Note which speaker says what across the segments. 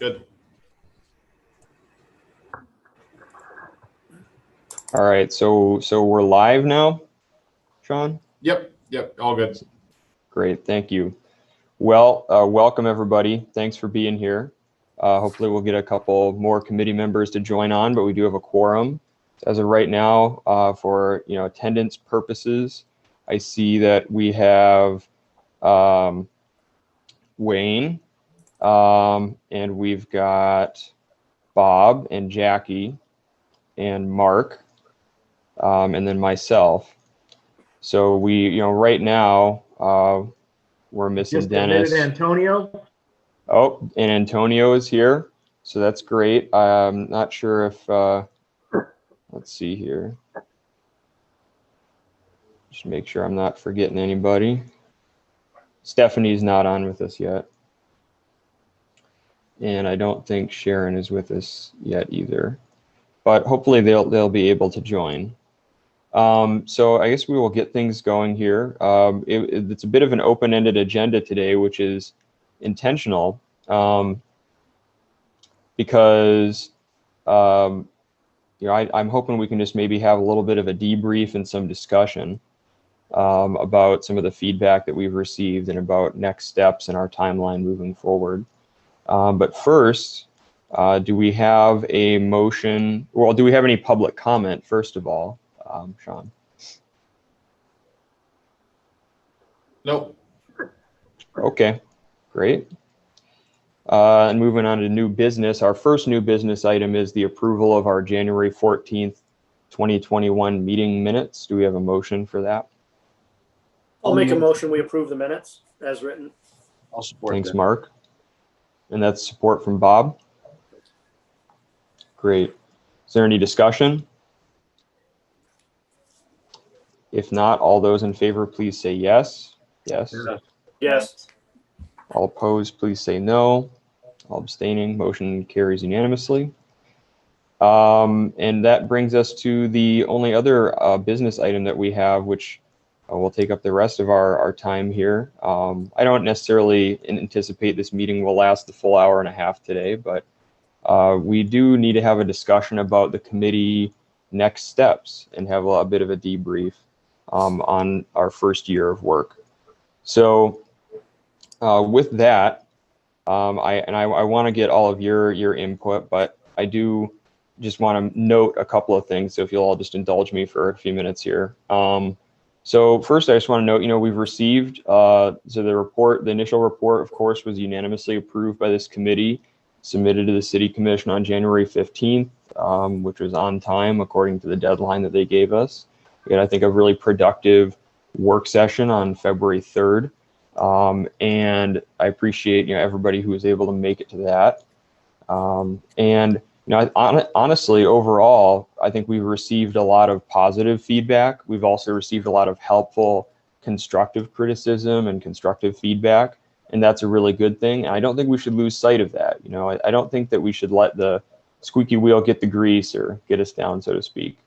Speaker 1: Good.
Speaker 2: All right, so we're live now, Sean?
Speaker 1: Yep, all good.
Speaker 2: Great, thank you. Well, welcome everybody. Thanks for being here. Hopefully we'll get a couple more committee members to join on, but we do have a quorum. As of right now, for attendance purposes, I see that we have Wayne, and we've got Bob and Jackie and Mark, and then myself. So we, right now, we're missing
Speaker 3: Just
Speaker 2: Dennis.
Speaker 3: admitted Antonio.
Speaker 2: Oh, and Antonio is here, so that's great. I'm not sure if, let's see here. Just make sure I'm not forgetting anybody. Stephanie's not on with us yet. And I don't think Sharon is with us yet either. But hopefully they'll be able to join. So I guess we will get things going here. It's a bit of an open-ended agenda today, which is intentional, because I'm hoping we can just maybe have a little bit of a debrief and some discussion about some of the feedback that we've received and about next steps in our timeline moving forward. But first, do we have a motion? Well, do we have any public comment, first of all, Sean?
Speaker 1: Nope.
Speaker 2: Okay, great. And moving on to new business, our first new business item is the approval of our January 14th, 2021 meeting minutes. Do we have a motion for that?
Speaker 3: I'll make a motion. We approve the minutes as written.
Speaker 4: I'll support
Speaker 2: Thanks,
Speaker 4: that.
Speaker 2: Mark. And that's support from Bob. Great. Is there any discussion? If not, all those in favor, please say yes. Yes.
Speaker 3: Yes.
Speaker 2: All opposed, please say no. All abstaining, motion carries unanimously. And that brings us to the only other business item that we have, which will take up the rest of our time here. I don't necessarily anticipate this meeting will last the full hour and a half today, but we do need to have a discussion about the committee next steps and have a bit of a debrief on our first year of work. So with that, I want to get all of your input, but I do just want to note a couple of things. So if you'll all just indulge me for a few minutes here. So first, I just want to note, we've received, so the initial report, of course, was unanimously approved by this committee, submitted to the City Commission on January 15th, which was on time according to the deadline that they gave us. We had, I think, a really productive work session on February 3rd. And I appreciate, everybody who was able to make it to that. And honestly, overall, I think we've received a lot of positive feedback. We've also received a lot of helpful, constructive criticism and constructive feedback, and that's a really good thing. And I don't think we should lose sight of that. I don't think that we should let the squeaky wheel get the grease or get us down, so to speak.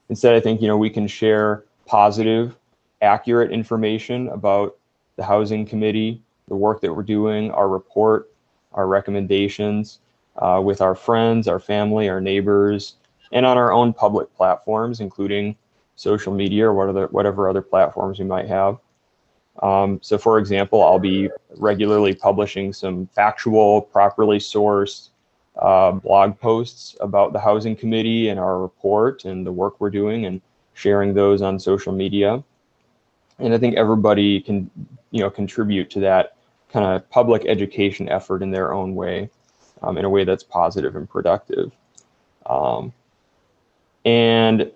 Speaker 2: Instead, I think, we can share positive, accurate information about the Housing Committee, the work that we're doing, our report, our recommendations, with our friends, our family, our neighbors, and on our own public platforms, including social media or whatever other platforms we might have. So for example, I'll be regularly publishing some factual, properly sourced blog posts about the Housing Committee and our report and the work we're doing, and sharing those on social media. And I think everybody can, contribute to that kind of public education effort in their own way, in a way that's positive and productive. And,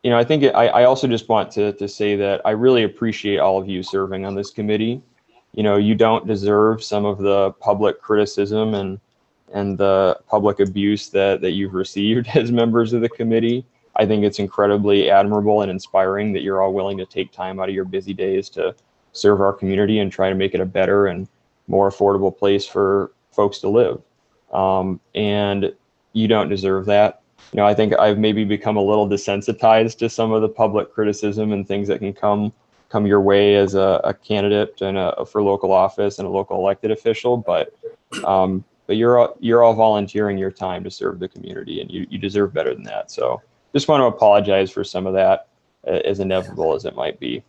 Speaker 2: I think I also just want to say that I really appreciate all of you serving on this committee. You don't deserve some of the public criticism and the public abuse that you've received as members of the committee. I think it's incredibly admirable and inspiring that you're all willing to take time out of your busy days to serve our community and try to make it a better and more affordable place for folks to live. And you don't deserve that. I think I've maybe become a little desensitized to some of the public criticism and things that can come your way as a candidate and for local office and a local elected official. But but you're all volunteering your time to serve the community, and you deserve better than that. So just want to apologize for some of that, as inevitable as it might be,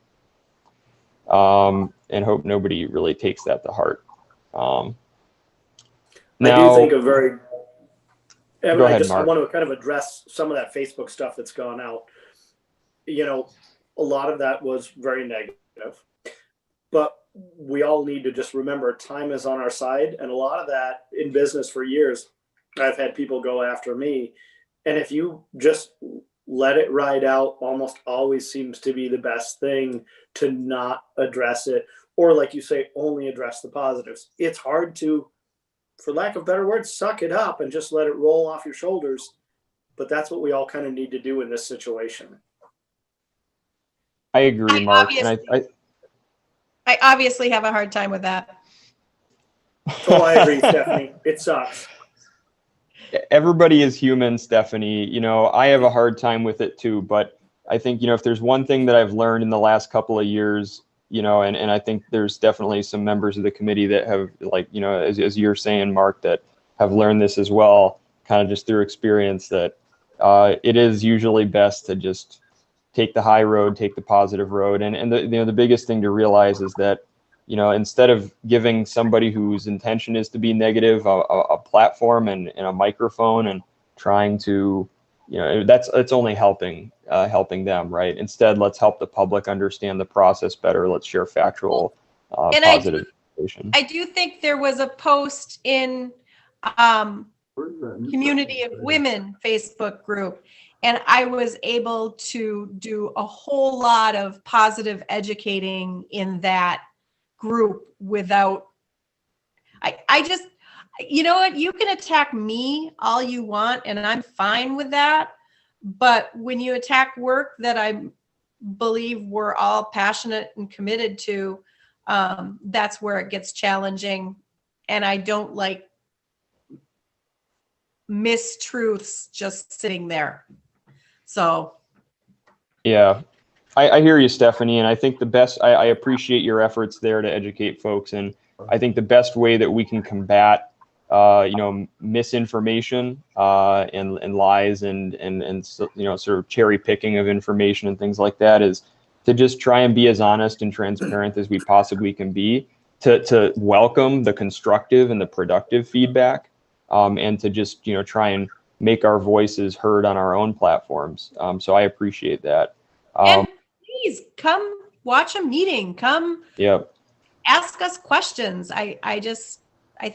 Speaker 2: and hope nobody really takes that to heart. Now,
Speaker 3: I do think a very.
Speaker 2: Go ahead,
Speaker 3: I
Speaker 2: Mark.
Speaker 3: want to kind of address some of that Facebook stuff that's gone out. You know, a lot of that was very negative, but we all need to just remember time is on our side. And a lot of that in business for years, I've had people go after me. And if you just let it ride out, almost always seems to be the best thing, to not address it. Or like you say, only address the positives. It's hard to, for lack of better words, suck it up and just let it roll off your shoulders. But that's what we all kind of need to do in this situation.
Speaker 2: I agree, Mark, and
Speaker 4: I obviously have a hard time with that.
Speaker 3: Oh, I agree, Stephanie. It sucks.
Speaker 2: Everybody is human, Stephanie. You know, I have a hard time with it too, but I think, you know, if there's one thing that I've learned in the last couple of years, you know, and I think there's definitely some members of the committee that have, like, you know, as you're saying, Mark, that have learned this as well, kind of just through experience, that it is usually best to just take the high road, take the positive road. And the, you know, the biggest thing to realize is that, you know, instead of giving somebody whose intention is to be negative a platform and a microphone and trying to, you know, it's only helping them, right? Instead, let's help the public understand the process better. Let's share factual, positive information.
Speaker 4: I do think there was a post in Community of Women Facebook group, and I was able to do a whole lot of positive educating in that group without, I just, you know what, you can attack me all you want and I'm fine with that, but when you attack work that I believe we're all passionate and committed to, that's where it gets challenging. And I don't like mistruths just sitting there. So
Speaker 2: Yeah, I hear you, Stephanie, and I think the best, I appreciate your efforts there to educate folks, and I think the best way that we can combat, you know, misinformation and lies and you know, sort of cherry picking of information and things like that is to just try and be as honest and transparent as we possibly can be, to welcome the constructive and the productive feedback, and to just, you know, try and make our voices heard on our own platforms. So I appreciate that.
Speaker 4: and please come watch a meeting. Come ask us questions. I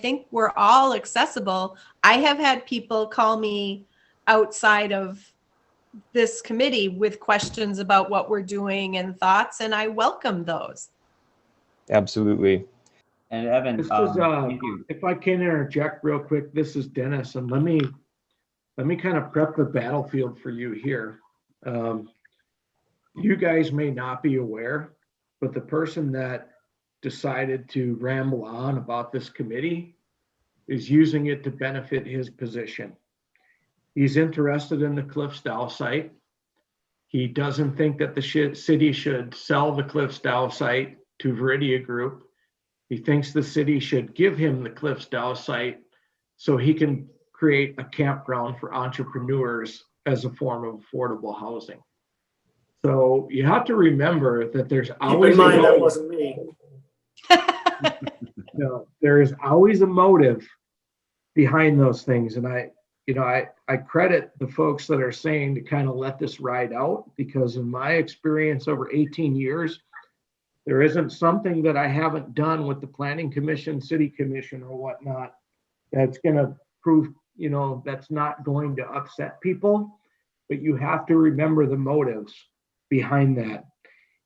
Speaker 4: think we're all accessible. I have had people call me outside of this committee with questions about what we're doing and thoughts, and I welcome those.
Speaker 2: Absolutely.
Speaker 5: And Evan,
Speaker 6: This is,
Speaker 5: thank you.
Speaker 6: if I can interject real quick, this is Dennis, and let me kind of prep the battlefield for you here. You guys may not be aware, but the person that decided to ramble on about this committee is using it to benefit his position. He's interested in the Cliffsdale site. He doesn't think that the city should sell the Cliffsdale site to Viridia Group. He thinks the city should give him the Cliffsdale site so he can create a campground for entrepreneurs as a form of affordable housing. So you have to remember that there's always
Speaker 3: Keep in mind that wasn't me.
Speaker 6: No, there is always a motive behind those things. And I credit the folks that are saying to kind of let this ride out, because in my experience over 18 years, there isn't something that I haven't done with the Planning Commission, City Commission, or whatnot that's going to prove, you know, that's not going to upset people. But you have to remember the motives behind that.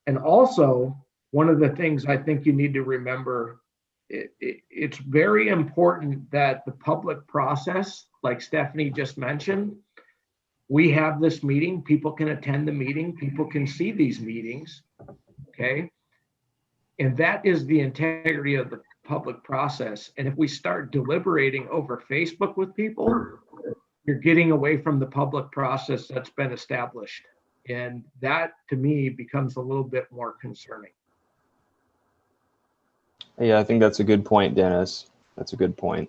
Speaker 6: And also, one of the things I think you need to remember, it's very important that the public process, like Stephanie just mentioned, we have this meeting, people can attend the meeting, people can see these meetings, okay? And that is the integrity of the public process. And if we start deliberating over Facebook with people, you're getting away from the public process that's been established. And that, to me, becomes a little bit more concerning.
Speaker 2: Yeah, I think that's a good point, Dennis. That's a good point.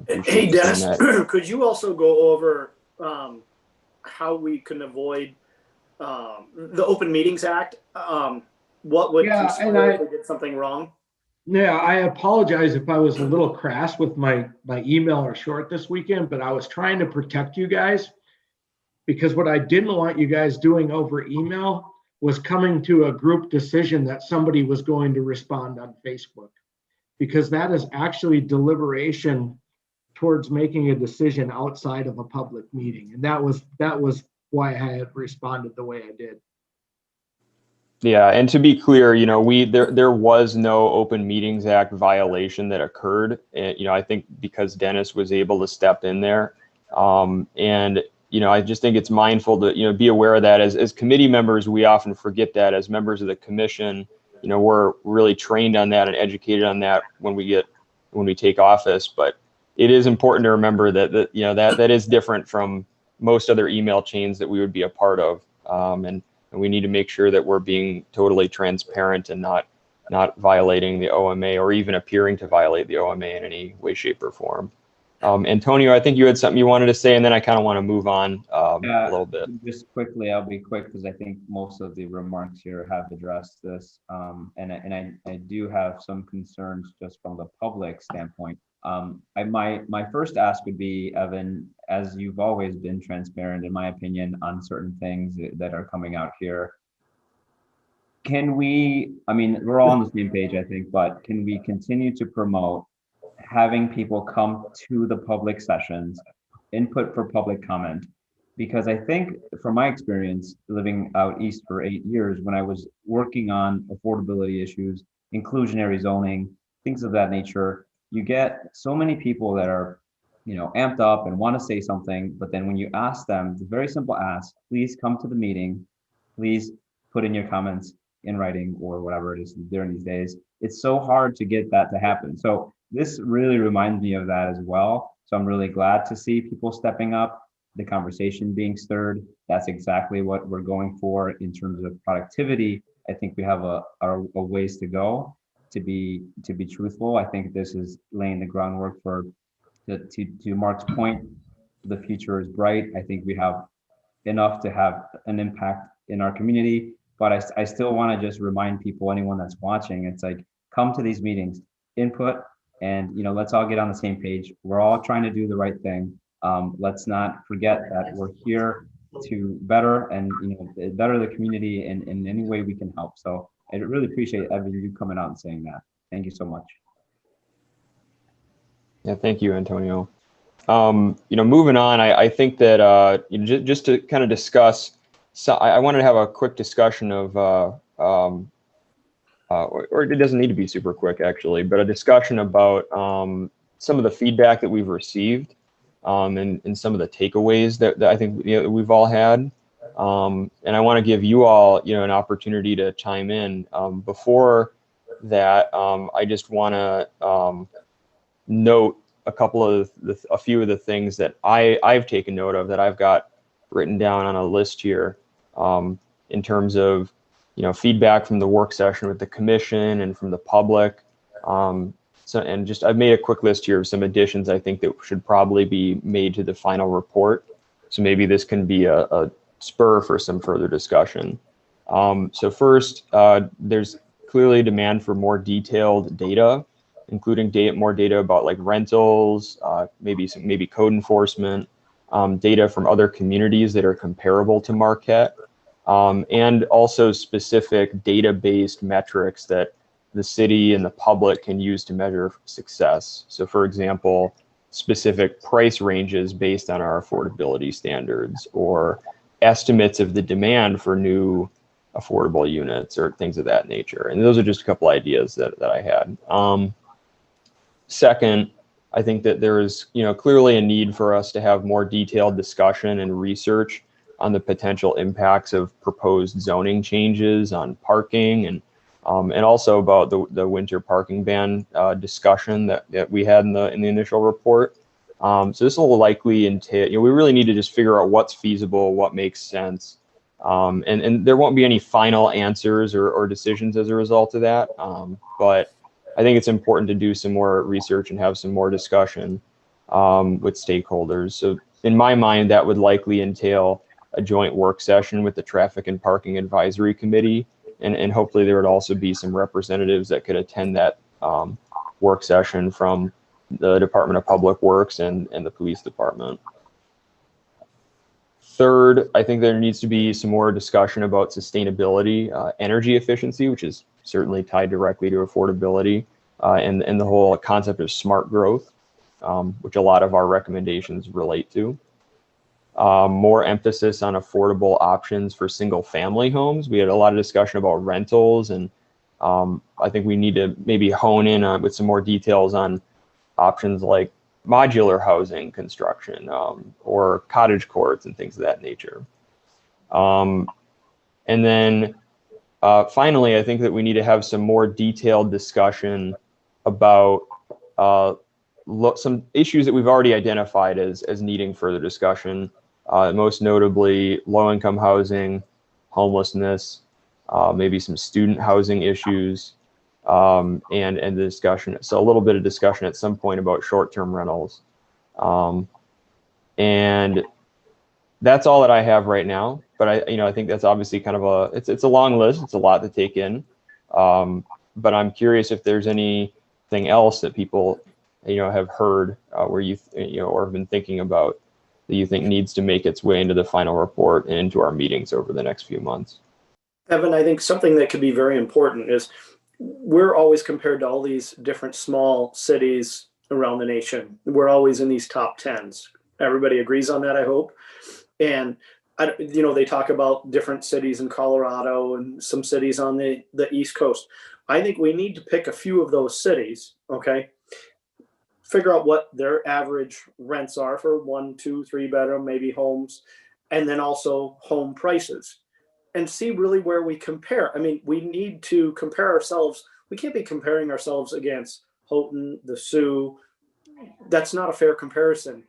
Speaker 2: Appreciate
Speaker 3: Hey,
Speaker 2: you saying
Speaker 3: Dennis,
Speaker 2: that.
Speaker 3: could you also go over how we can avoid the Open Meetings Act? What would
Speaker 6: Yeah, and
Speaker 3: consider if we did something wrong?
Speaker 6: Yeah, I apologize if I was a little crass with my email or short this weekend, but I was trying to protect you guys because what I didn't want you guys doing over email was coming to a group decision that somebody was going to respond on Facebook, because that is actually deliberation towards making a decision outside of a public meeting. And that was why I had responded the way I did.
Speaker 2: Yeah, and to be clear, there was no Open Meetings Act violation that occurred. And, I think because Dennis was able to step in there, and I just think it's mindful to be aware of that. As committee members, we often forget that. As members of the commission, we're really trained on that and educated on that when we take office. But it is important to remember that is different from most other email chains that we would be a part of, and we need to make sure that we're being totally transparent and not violating the OMA or even appearing to violate the OMA in any way, shape, or form. Antonio, I think you had something you wanted to say, and then I kind of want to move on a little bit.
Speaker 5: Just quickly, I'll be quick because I think most of the remarks here have addressed this. And I do have some concerns just from the public standpoint. My first ask would be, Evan, as you've always been transparent, in my opinion, on certain things that are coming out here. We're all on the same page, I think, but can we continue to promote having people come to the public sessions, input for public comment? Because I think from my experience living out east for 8 years, when I was working on affordability issues, inclusionary zoning, things of that nature, you get so many people that are, amped up and want to say something, but then when you ask them, the very simple ask, please come to the meeting, please put in your comments in writing or whatever it is during these days, it's so hard to get that to happen. So this really reminds me of that as well. So I'm really glad to see people stepping up, the conversation being stirred. That's exactly what we're going for in terms of productivity. I think we have a ways to go to be truthful. I think this is laying the groundwork to Mark's point, the future is bright. I think we have enough to have an impact in our community, but I still want to just remind people, anyone that's watching, it's like, come to these meetings, input, and let's all get on the same page. We're all trying to do the right thing. Let's not forget that we're here to better and better the community in any way we can help. So I really appreciate Evan, you coming out and saying that. Thank you so much.
Speaker 2: Yeah, thank you, Antonio. Moving on, I think that just to kind of discuss, so I wanted to have a quick discussion of, or it doesn't need to be super quick actually, but a discussion about some of the feedback that we've received and some of the takeaways that I think we've all had. And I want to give you all an opportunity to chime in. Before that, I just want to note a few of the things that I've taken note of that I've got written down on a list here, in terms of feedback from the work session with the commission and from the public. I've made a quick list here of some additions I think that should probably be made to the final report. So maybe this can be a spur for some further discussion. So first, there's clearly demand for more detailed data, including more data about like rentals, maybe code enforcement, data from other communities that are comparable to Marquette, and also specific data-based metrics that the city and the public can use to measure success. So for example, specific price ranges based on our affordability standards, or estimates of the demand for new affordable units or things of that nature. And those are just a couple ideas that I had. Second, I think that there is clearly a need for us to have more detailed discussion and research on the potential impacts of proposed zoning changes on parking, and also about the winter parking ban discussion that we had in the initial report. So this will likely entail, we really need to just figure out what's feasible, what makes sense. And there won't be any final answers or decisions as a result of that. But I think it's important to do some more research and have some more discussion. with stakeholders. So in my mind, that would likely entail a joint work session with the Traffic and Parking Advisory Committee. And hopefully there would also be some representatives that could attend that work session from the Department of Public Works and the police department. Third, I think there needs to be some more discussion about sustainability, energy efficiency, which is certainly tied directly to affordability, and the whole concept of smart growth, which a lot of our recommendations relate to. More emphasis on affordable options for single family homes. We had a lot of discussion about rentals, and I think we need to maybe hone in on with some more details on options like modular housing construction, or cottage courts and things of that nature. And then finally, I think that we need to have some more detailed discussion about some issues that we've already identified as needing further discussion, most notably low-income housing, homelessness, maybe some student housing issues, and the discussion. So a little bit of discussion at some point about short-term rentals. And that's all that I have right now. But I think that's obviously kind of it's a long list. It's a lot to take in. But I'm curious if there's anything else that people, have heard where or have been thinking about that you think needs to make its way into the final report and into our meetings over the next few months.
Speaker 3: Evan, I think something that could be very important is we're always compared to all these different small cities around the nation. We're always in these top 10s. Everybody agrees on that, I hope. And they talk about different cities in Colorado and some cities on the East Coast. I think we need to pick a few of those cities, okay? Figure out what their average rents are for 1, 2, 3 bedroom, maybe homes, and then also home prices, and see really where we compare. I mean, we need to compare ourselves. We can't be comparing ourselves against Houghton, the Sioux. That's not a fair comparison.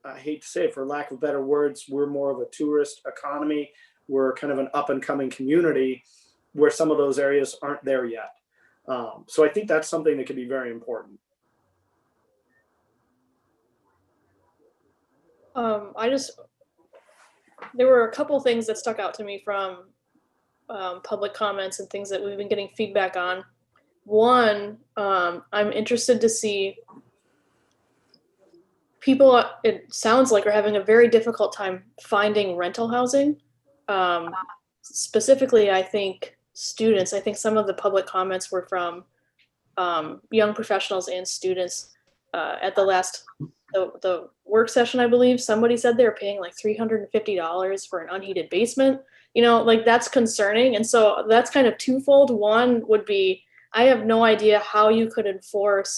Speaker 3: I hate to say it, for lack of better words, we're more of a tourist economy. We're kind of an up and coming community where some of those areas aren't there yet. So I think that's something that could be very important.
Speaker 7: There were a couple things that stuck out to me from public comments and things that we've been getting feedback on. One, I'm interested to see people, it sounds like, are having a very difficult time finding rental housing. Specifically, I think students. I think some of the public comments were from young professionals and students at the work session. I believe somebody said they were paying like $350 for an unheated basement. That's concerning. And so that's kind of twofold. One would be, I have no idea how you could enforce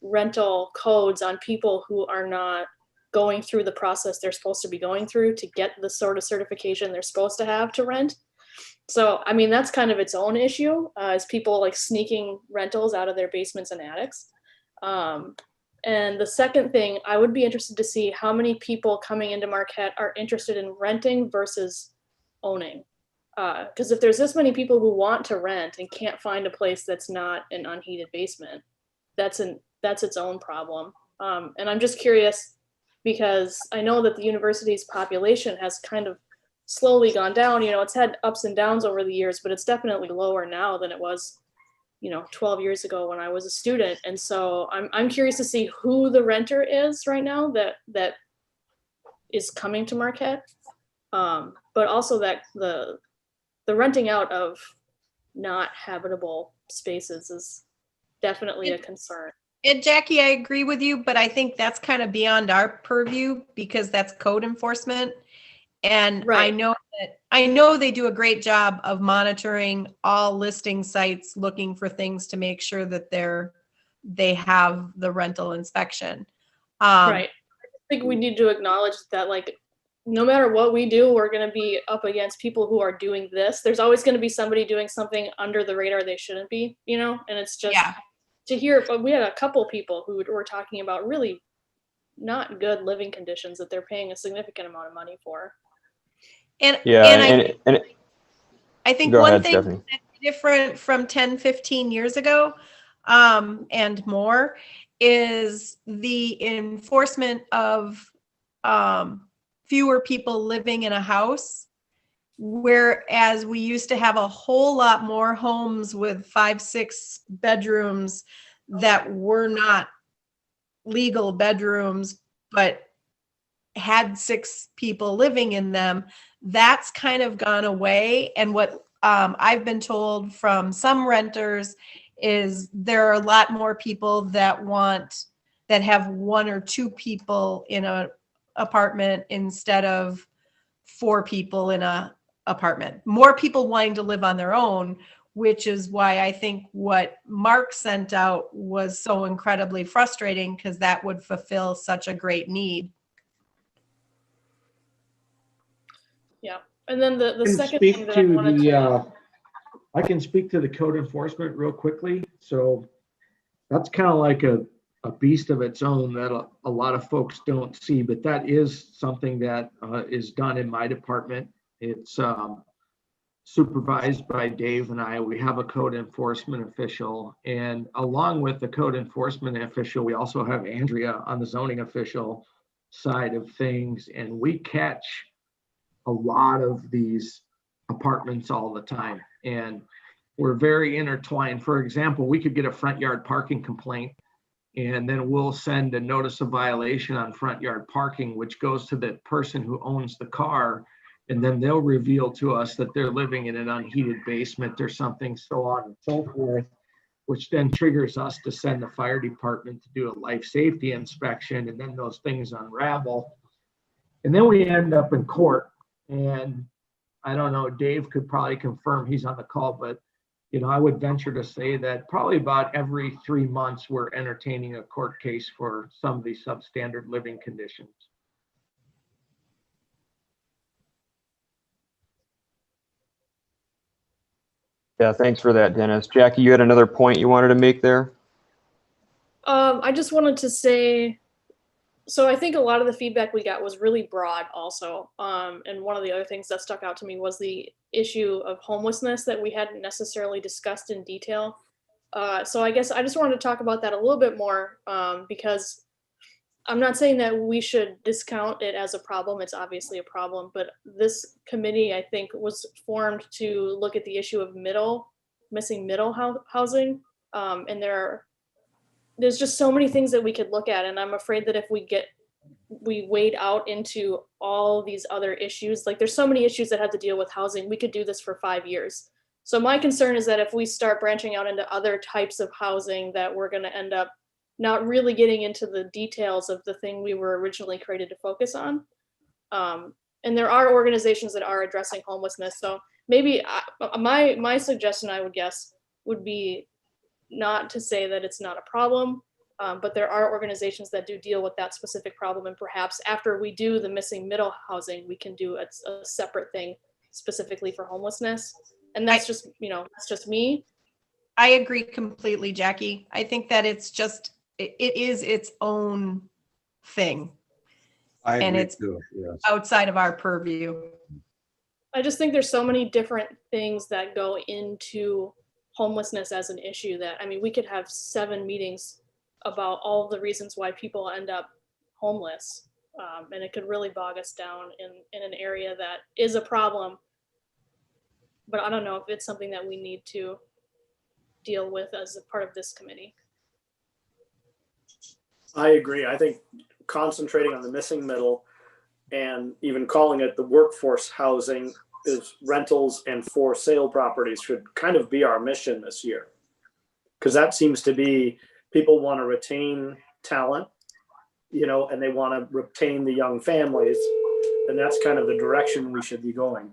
Speaker 7: rental codes on people who are not going through the process they're supposed to be going through to get the sort of certification they're supposed to have to rent. So, I mean, that's kind of its own issue, is people like sneaking rentals out of their basements and attics. And the second thing, I would be interested to see how many people coming into Marquette are interested in renting versus owning. Because if there's this many people who want to rent and can't find a place that's not an unheated basement, that's its own problem. And I'm just curious, because I know that the university's population has kind of slowly gone down. It's had ups and downs over the years, but it's definitely lower now than it was 12 years ago when I was a student. And so I'm curious to see who the renter is right now that is coming to Marquette. But also that the renting out of not habitable spaces is definitely a concern.
Speaker 4: And Jackie, I agree with you, but I think that's kind of beyond our purview because that's code enforcement. And right. I know they do a great job of monitoring all listing sites, looking for things to make sure that they have the rental inspection.
Speaker 7: Right. I think we need to acknowledge that, like, no matter what we do, we're going to be up against people who are doing this. There's always going to be somebody doing something under the radar they shouldn't be, and it's just to hear. But we had a couple people who were talking about really not good living conditions that they're paying a significant amount of money for.
Speaker 4: And I think one thing that's different from 10, 15 years ago and more is the enforcement of fewer people living in a house. Whereas we used to have a whole lot more homes with 5, 6 bedrooms that were not legal bedrooms, but had 6 people living in them. That's kind of gone away. And what I've been told from some renters is there are a lot more people that have 1 or 2 people in a apartment instead of 4 people in a apartment. More people wanting to live on their own, which is why I think what Mark sent out was so incredibly frustrating, because that would fulfill such a great need.
Speaker 7: Yeah. And then the
Speaker 6: Can
Speaker 7: second
Speaker 6: speak
Speaker 7: thing that I
Speaker 6: to
Speaker 7: wanted to,
Speaker 6: I can speak to the code enforcement real quickly. So that's kind of like a beast of its own that a lot of folks don't see, but that is something that is done in my department. It's supervised by Dave and I. We have a code enforcement official, and along with the code enforcement official, we also have Andrea on the zoning official side of things, and we catch a lot of these apartments all the time, and we're very intertwined. For example, we could get a front yard parking complaint, and then we'll send a notice of violation on front yard parking, which goes to the person who owns the car. And then they'll reveal to us that they're living in an unheated basement or something, so on and so forth, which then triggers us to send the fire department to do a life safety inspection. And then those things unravel. And then we end up in court. And I don't know, Dave could probably confirm, he's on the call, but I would venture to say that probably about every 3 months, we're entertaining a court case for some of these substandard living conditions.
Speaker 2: Yeah, thanks for that, Dennis. Jackie, you had another point you wanted to make there?
Speaker 7: I just wanted to say, so I think a lot of the feedback we got was really broad also. And one of the other things that stuck out to me was the issue of homelessness that we hadn't necessarily discussed in detail. So I guess I just wanted to talk about that a little bit more, because I'm not saying that we should discount it as a problem. It's obviously a problem, but this committee, I think, was formed to look at the issue of missing middle housing. And there's just so many things that we could look at. And I'm afraid that if we wade out into all these other issues, like there's so many issues that have to deal with housing, we could do this for 5 years. So my concern is that if we start branching out into other types of housing, that we're going to end up not really getting into the details of the thing we were originally created to focus on. And there are organizations that are addressing homelessness. So maybe my suggestion, I would guess, would be not to say that it's not a problem, but there are organizations that do deal with that specific problem. And perhaps after we do the missing middle housing, we can do a separate thing specifically for homelessness. And that's just, that's just me.
Speaker 4: I agree completely, Jackie. I think that it is its own thing.
Speaker 8: I
Speaker 4: And
Speaker 8: agree
Speaker 4: it's
Speaker 8: too, yes.
Speaker 4: outside of our purview.
Speaker 7: I just think there's so many different things that go into homelessness as an issue that, we could have 7 meetings about all of the reasons why people end up homeless. And it could really bog us down in an area that is a problem. But I don't know if it's something that we need to deal with as a part of this committee.
Speaker 3: I agree. I think concentrating on the missing middle and even calling it the workforce housing is rentals and for sale properties should kind of be our mission this year. Because that seems to be, people want to retain talent, and they want to retain the young families. And that's kind of the direction we should be going.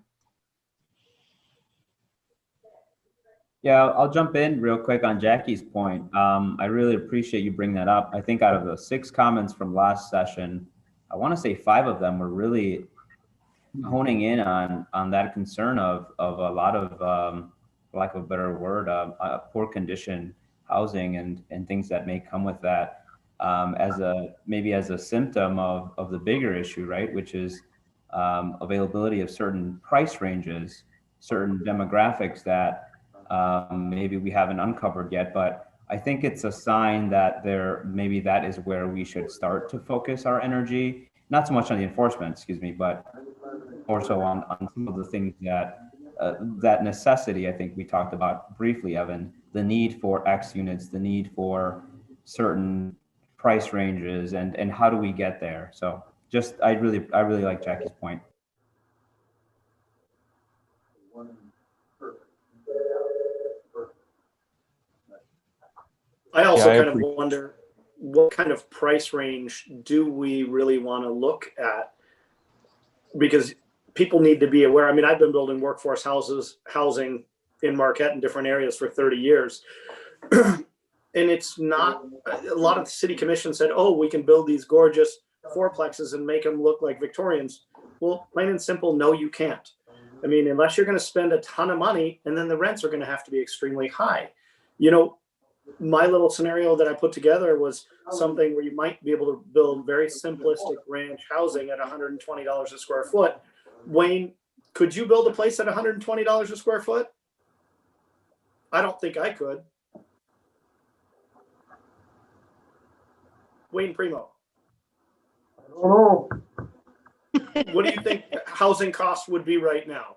Speaker 5: Yeah, I'll jump in real quick on Jackie's point. I really appreciate you bringing that up. I think out of the 6 comments from last session, I want to say 5 of them were really honing in on that concern of a lot of, for lack of a better word, poor condition housing and things that may come with that, as a symptom of the bigger issue, right? Which is availability of certain price ranges, certain demographics that maybe we haven't uncovered yet. But I think it's a sign that maybe that is where we should start to focus our energy, not so much on the enforcement, excuse me, but more so on some of the things that necessity, I think we talked about briefly, Evan, the need for X units, the need for certain price ranges, and how do we get there? So just, I really like Jackie's point.
Speaker 3: I also
Speaker 2: Yeah, I
Speaker 3: kind of wonder, what kind of price range do we really want to look at? Because people need to be aware. I mean, I've been building workforce housing in Marquette in different areas for 30 years. And it's not, a lot of the city commission said, oh, we can build these gorgeous fourplexes and make them look like Victorians. Well, plain and simple, no, you can't. I mean, unless you're going to spend a ton of money, and then the rents are going to have to be extremely high. You know, my little scenario that I put together was something where you might be able to build very simplistic ranch housing at $120 a square foot. Wayne, could you build a place at $120 a square foot? I don't think I could. Wayne Primo.
Speaker 6: Oh,
Speaker 3: What do you think housing costs would be right now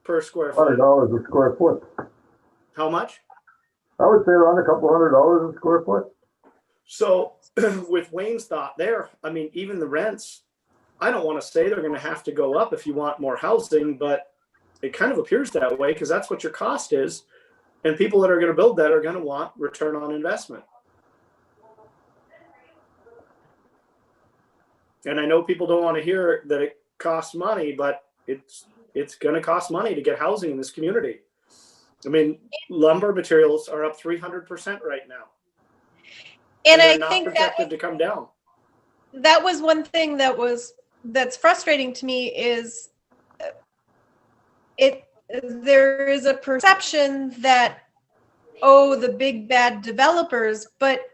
Speaker 3: per square foot?
Speaker 8: $100 a square foot.
Speaker 3: How much?
Speaker 8: I would say around a couple $100 a square foot.
Speaker 3: So with Wayne's thought there, I mean, even the rents, I don't want to say they're going to have to go up if you want more housing, but it kind of appears that way because that's what your cost is. And people that are going to build that are going to want return on investment. And I know people don't want to hear that it costs money, but it's going to cost money to get housing in this community. I mean, lumber materials are up 300% right now.
Speaker 4: And
Speaker 3: they're
Speaker 4: I
Speaker 3: not
Speaker 4: think
Speaker 3: projected to come down.
Speaker 4: that was one thing that's frustrating to me is there is a perception that, oh, the big bad developers, but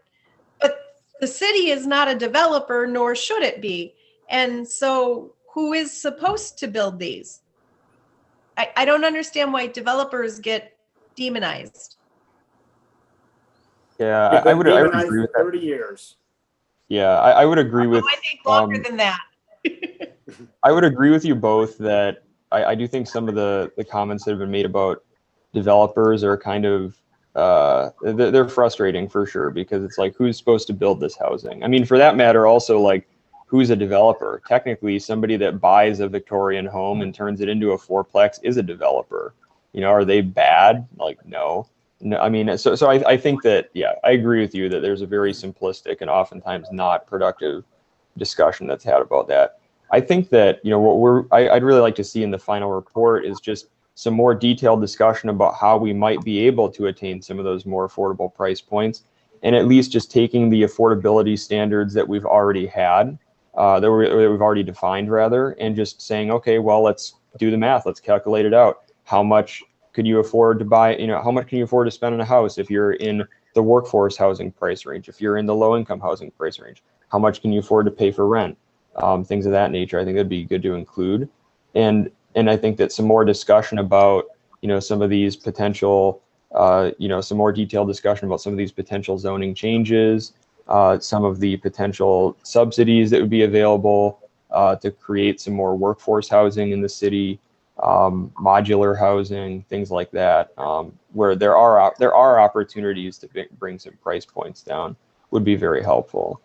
Speaker 4: the city is not a developer, nor should it be. And so who is supposed to build these? I don't understand why developers get demonized.
Speaker 2: Yeah,
Speaker 3: They've
Speaker 2: I
Speaker 3: been
Speaker 2: would
Speaker 3: demonized
Speaker 2: agree with
Speaker 3: for
Speaker 2: that.
Speaker 3: 30 years.
Speaker 2: Yeah, I would agree with.
Speaker 4: I think longer than that.
Speaker 2: I would agree with you both that I do think some of the comments that have been made about developers are kind of they're frustrating for sure, because it's like, who's supposed to build this housing? I mean, for that matter, also, like, who's a developer? Technically, somebody that buys a Victorian home and turns it into a fourplex is a developer. You know, are they bad? Like, no. No, I mean, so I think that, yeah, I agree with you that there's a very simplistic and oftentimes not productive discussion that's had about that. I think that, you know, what I'd really like to see in the final report is just some more detailed discussion about how we might be able to attain some of those more affordable price points, and at least just taking the affordability standards that we've already had, that we've already defined rather, and just saying, okay, well, let's do the math, let's calculate it out. How much could you afford to buy, you know, how much can you afford to spend on a house if you're in the workforce housing price range, if you're in the low income housing price range? How much can you afford to pay for rent? Things of that nature. I think that'd be good to include. And I think that some more discussion about, you know, some of these potential, you know, some more detailed discussion about some of these potential zoning changes, some of the potential subsidies that would be available to create some more workforce housing in the city, modular housing, things like that, where there are opportunities to bring some price points down, would be very helpful.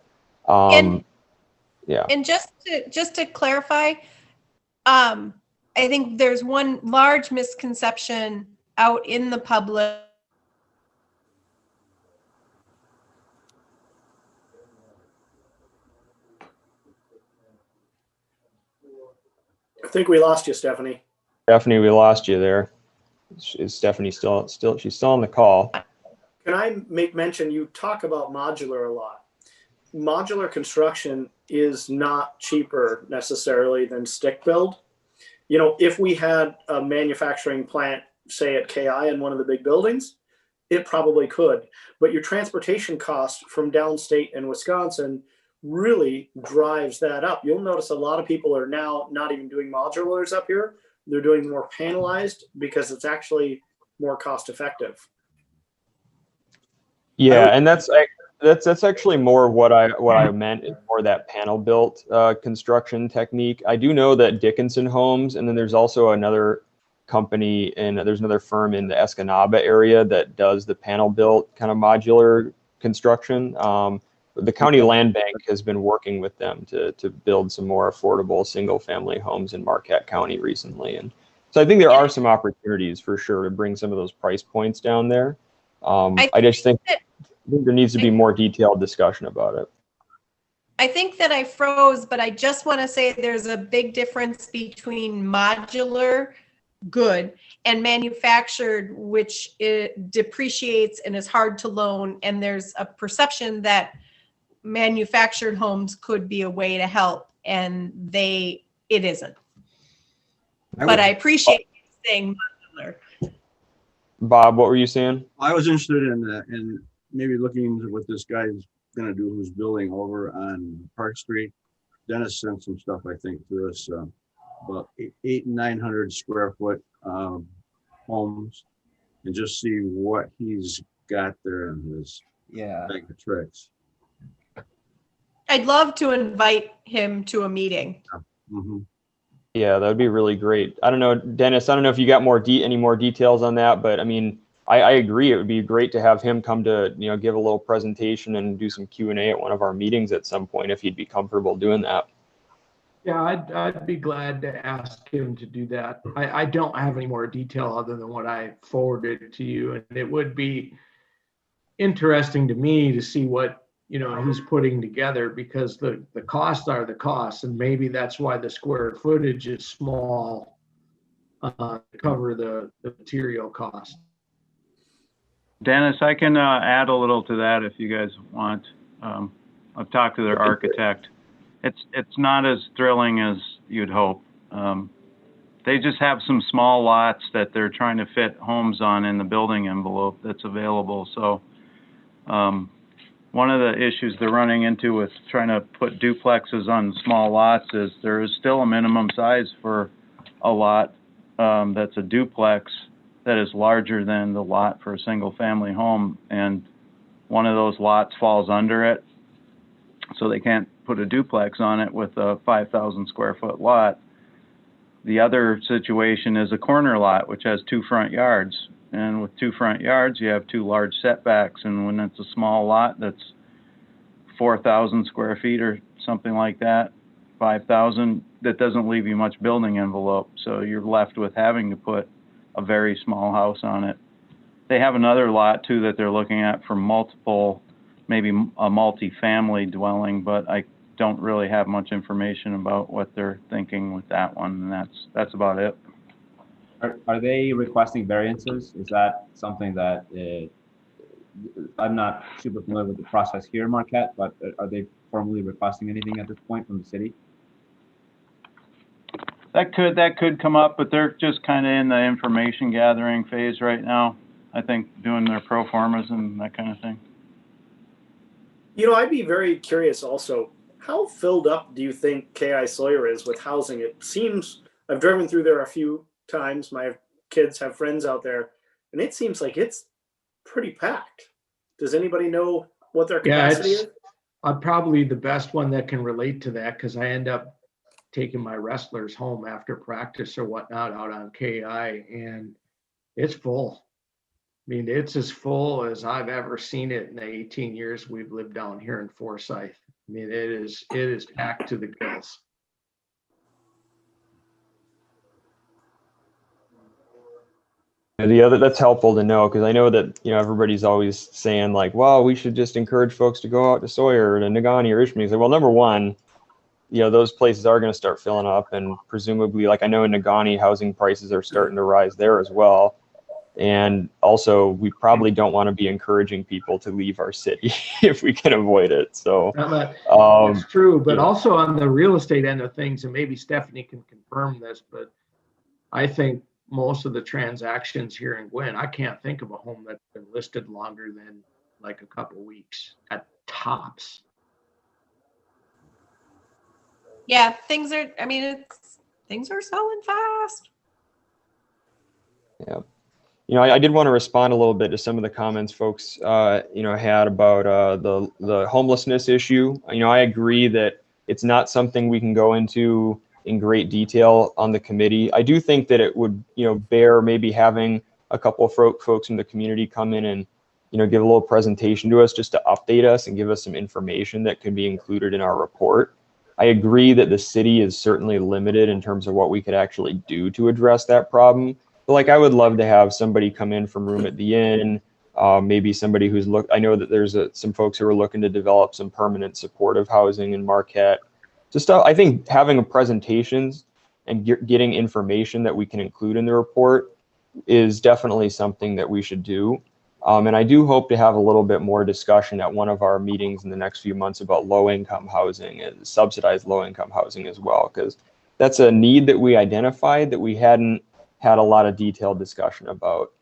Speaker 2: Yeah.
Speaker 4: And just to clarify, I think there's one large misconception out in the public.
Speaker 3: I think we lost you, Stephanie.
Speaker 2: Stephanie, we lost you there. Is Stephanie still, she's still on the call.
Speaker 3: Can I make mention, you talk about modular a lot. Modular construction is not cheaper necessarily than stick build. You know, if we had a manufacturing plant, say at KI in one of the big buildings, it probably could. But your transportation cost from downstate in Wisconsin really drives that up. You'll notice a lot of people are now not even doing modulars up here. They're doing more panelized because it's actually more cost effective.
Speaker 2: Yeah, and that's actually more what I meant is more that panel built construction technique. I do know that Dickinson Homes, and then there's also another company and there's another firm in the Escanaba area that does the panel built kind of modular construction. The county land bank has been working with them to build some more affordable single family homes in Marquette County recently, and so I think there are some opportunities for sure to bring some of those price points down there. I just think there needs to be more detailed discussion about it.
Speaker 4: I think that I froze, but I just want to say there's a big difference between modular, good, and manufactured, which it depreciates and is hard to loan. And there's a perception that manufactured homes could be a way to help, and it isn't. But I appreciate you saying modular.
Speaker 2: Bob, what were you saying?
Speaker 9: I was interested in maybe looking into what this guy's gonna do, who's building over on Park Street. Dennis sent some stuff, I think, to us, about 800 and 900 square foot homes, and just see what he's got there in his bag of tricks.
Speaker 4: I'd love to invite him to a meeting.
Speaker 9: Mm-hmm.
Speaker 2: Yeah, that would be really great. I don't know, Dennis, I don't know if you got any more details on that, but I mean, I agree. It would be great to have him come to, give a little presentation and do some Q&A at one of our meetings at some point if he'd be comfortable doing that.
Speaker 6: Yeah, I'd be glad to ask him to do that. I don't have any more detail other than what I forwarded to you, and it would be interesting to me to see what he's putting together, because the costs are the costs, and maybe that's why the square footage is small to cover the material cost.
Speaker 10: Dennis, I can add a little to that if you guys want. I've talked to their architect. It's not as thrilling as you'd hope. They just have some small lots that they're trying to fit homes on in the building envelope that's available. So one of the issues they're running into with trying to put duplexes on small lots is there is still a minimum size for a lot that's a duplex that is larger than the lot for a single family home, and one of those lots falls under it, so they can't put a duplex on it with a 5,000 square foot lot. The other situation is a corner lot which has 2 front yards, and with 2 front yards you have 2 large setbacks, and when it's a small lot that's 4,000 square feet or something like that, 5,000, that doesn't leave you much building envelope, so you're left with having to put a very small house on it. They have another lot too that they're looking at for multiple, maybe a multi-family dwelling, but I don't really have much information about what they're thinking with that one, and that's about it.
Speaker 5: Are they requesting variances? Is that something that I'm not super familiar with the process here in Marquette, but are they formally requesting anything at this point from the city?
Speaker 10: That could come up, but they're just kind of in the information gathering phase right now. I think doing their pro formas and that kind of thing.
Speaker 3: I'd be very curious also, how filled up do you think KI Sawyer is with housing? It seems, I've driven through there a few times. My kids have friends out there, and it seems like it's pretty packed. Does anybody know what their capacity is?
Speaker 6: I'm probably the best one that can relate to that, because I end up taking my wrestlers home after practice or whatnot out on KI, and it's full. I mean, it's as full as I've ever seen it in the 18 years we've lived down here in Forsyth. I mean, it is packed to the gills.
Speaker 2: That's helpful to know, because I know that everybody's always saying like, well, we should just encourage folks to go out to Sawyer or to Negaunee or Ishpeming. Well, number one, those places are going to start filling up, and presumably, like I know in Negaunee, housing prices are starting to rise there as well. And also, we probably don't want to be encouraging people to leave our city if we can avoid it. So
Speaker 6: that's true. But also on the real estate end of things, and maybe Stephanie can confirm this, but I think most of the transactions here in Gwen, I can't think of a home that's been listed longer than like a couple of weeks at tops.
Speaker 4: Yeah, things are selling fast.
Speaker 2: Yeah. I did want to respond a little bit to some of the comments folks, had about the homelessness issue. I agree that it's not something we can go into in great detail on the committee. I do think that it would, bear maybe having a couple of folks from the community come in and, give a little presentation to us just to update us and give us some information that could be included in our report. I agree that the city is certainly limited in terms of what we could actually do to address that problem. But like, I would love to have somebody come in from Room at the Inn, maybe somebody who's I know that there's some folks who are looking to develop some permanent supportive housing in Marquette. Just I think having a presentations and getting information that we can include in the report is definitely something that we should do. And I do hope to have a little bit more discussion at one of our meetings in the next few months about low-income housing and subsidized low-income housing as well, because that's a need that we identified that we hadn't had a lot of detailed discussion about.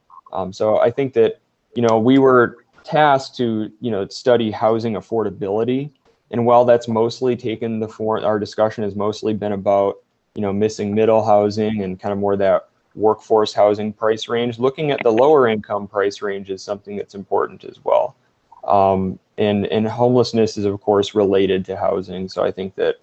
Speaker 2: So I think that, we were tasked to, study housing affordability. And while that's mostly taken the form, our discussion has mostly been about, missing middle housing and kind of more that workforce housing price range, looking at the lower income price range is something that's important as well. And homelessness is of course related to housing. So I think that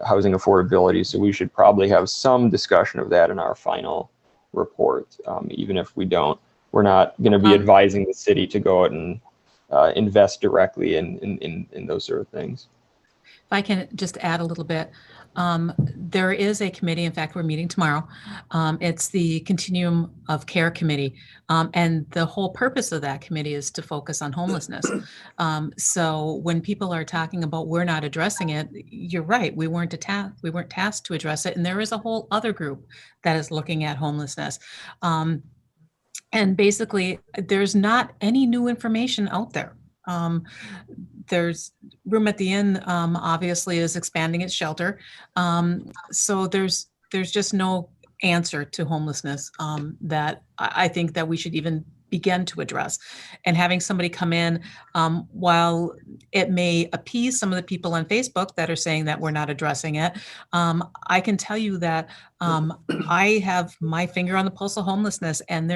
Speaker 2: housing affordability, so we should probably have some discussion of that in our final report. Even if we're not going to be advising the city to go out and invest directly in those sort of things.
Speaker 11: If I can just add a little bit, there is a committee, in fact, we're meeting tomorrow. It's the Continuum of Care Committee. And the whole purpose of that committee is to focus on homelessness. So when people are talking about we're not addressing it, you're right, we weren't tasked to address it. And there is a whole other group that is looking at homelessness. And basically, there's not any new information out there. There's Room at the Inn, obviously, is expanding its shelter. So there's just no answer to homelessness that I think that we should even begin to address. And having somebody come in, while it may appease some of the people on Facebook that are saying that we're not addressing it, I can tell you that I have my finger on the pulse of homelessness, and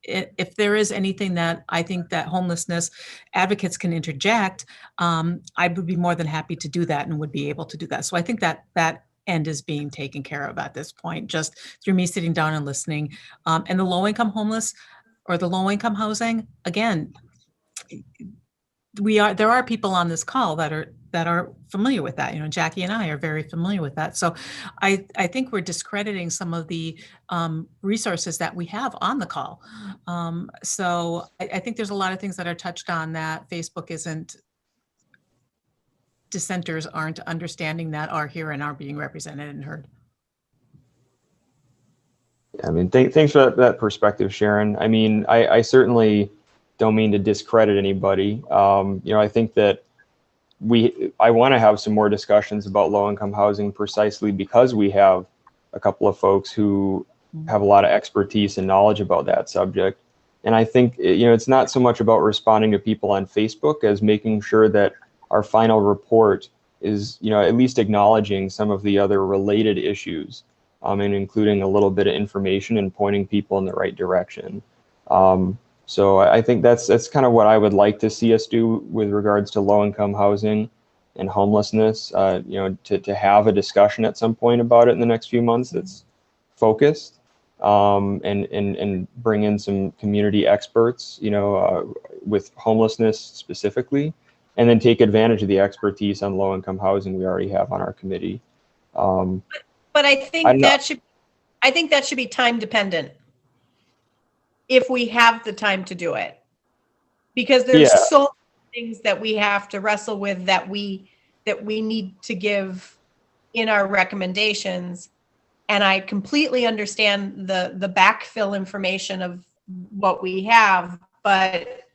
Speaker 11: if there is anything that I think that homelessness advocates can interject, I would be more than happy to do that and would be able to do that. So I think that end is being taken care of at this point, just through me sitting down and listening. And the low-income homeless or the low-income housing, again, there are people on this call that are familiar with that. Jackie and I are very familiar with that. So I think we're discrediting some of the resources that we have on the call. So I think there's a lot of things that are touched on that Facebook isn't, dissenters aren't understanding that are here and are being represented and heard.
Speaker 2: I mean, thanks for that perspective, Sharon. I mean, I certainly don't mean to discredit anybody. I think that I want to have some more discussions about low-income housing precisely because we have a couple of folks who have a lot of expertise and knowledge about that subject. And I think, it's not so much about responding to people on Facebook as making sure that our final report is, at least acknowledging some of the other related issues, and including a little bit of information and pointing people in the right direction. So I think that's kind of what I would like to see us do with regards to low-income housing and homelessness. To have a discussion at some point about it in the next few months that's focused, and bring in some community experts, with homelessness specifically, and then take advantage of the expertise on low-income housing we already have on our committee.
Speaker 4: But I think that should be time dependent if we have the time to do it, because there's so many things that we have to wrestle with that we need to give in our recommendations. And I completely understand the backfill information of what we have, but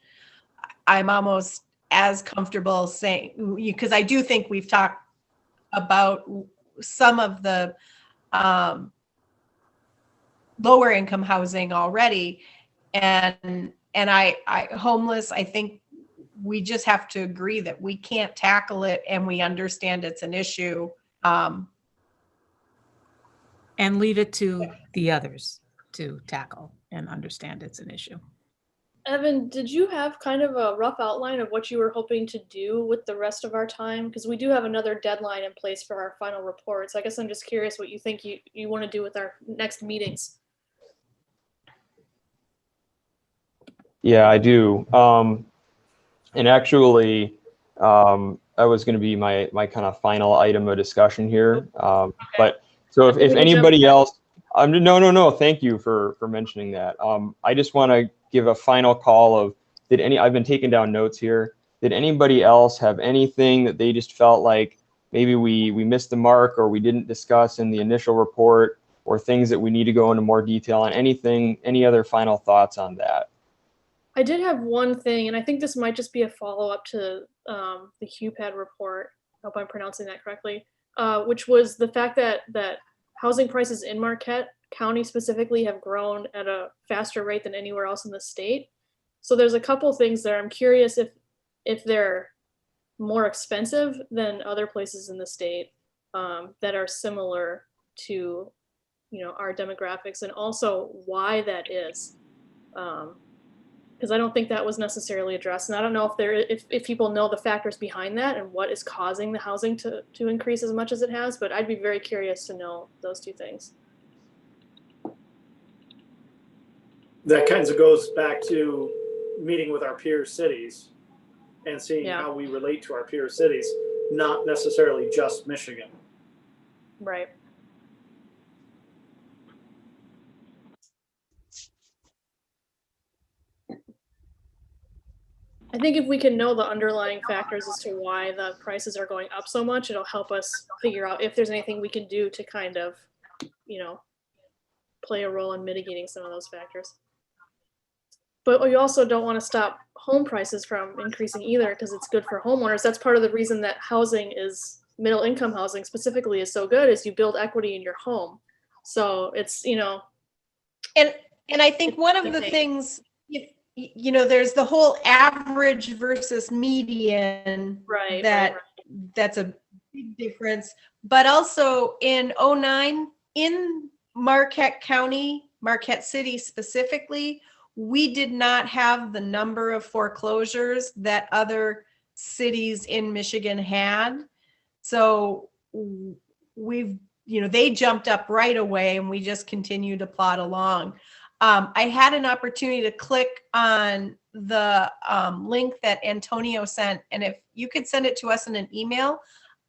Speaker 4: I'm almost as comfortable saying, because I do think we've talked about some of the lower income housing already, and I homeless, I think we just have to agree that we can't tackle it, and we understand it's an issue,
Speaker 11: and leave it to the others to tackle and understand it's an issue.
Speaker 7: Evan, did you have kind of a rough outline of what you were hoping to do with the rest of our time? Because we do have another deadline in place for our final report. So I guess I'm just curious what you think you want to do with our next meetings.
Speaker 2: Yeah, I do. And actually, that was going to be my kind of final item of discussion here. But so if anybody else, no, thank you for mentioning that. I just want to give a final call of, I've been taking down notes here. Did anybody else have anything that they just felt like maybe we missed the mark or we didn't discuss in the initial report, or things that we need to go into more detail on? Anything, any other final thoughts on that?
Speaker 7: I did have one thing, and I think this might just be a follow-up to the QPAD report. I hope I'm pronouncing that correctly, which was the fact that housing prices in Marquette County specifically have grown at a faster rate than anywhere else in the state. So there's a couple things there. I'm curious if they're more expensive than other places in the state that are similar to, our demographics, and also why that is. Because I don't think that was necessarily addressed, and I don't know if people know the factors behind that and what is causing the housing to increase as much as it has. But I'd be very curious to know those two things.
Speaker 3: That kind of goes back to meeting with our peer cities and seeing how we relate to our peer cities, not necessarily just Michigan.
Speaker 7: Right. I think if we can know the underlying factors as to why the prices are going up so much, it'll help us figure out if there's anything we can do to kind of, play a role in mitigating some of those factors. But we also don't want to stop home prices from increasing either, because it's good for homeowners. That's part of the reason that housing is, middle income housing specifically, is so good, is you build equity in your home. So it's,
Speaker 4: And I think one of the things, there's the whole average versus median, that's a big difference. But also in 2009, in Marquette County, Marquette City specifically, we did not have the number of foreclosures that other cities in Michigan had. So they jumped up right away, and we just continue to plod along. I had an opportunity to click on the link that Antonio sent, and if you could send it to us in an email.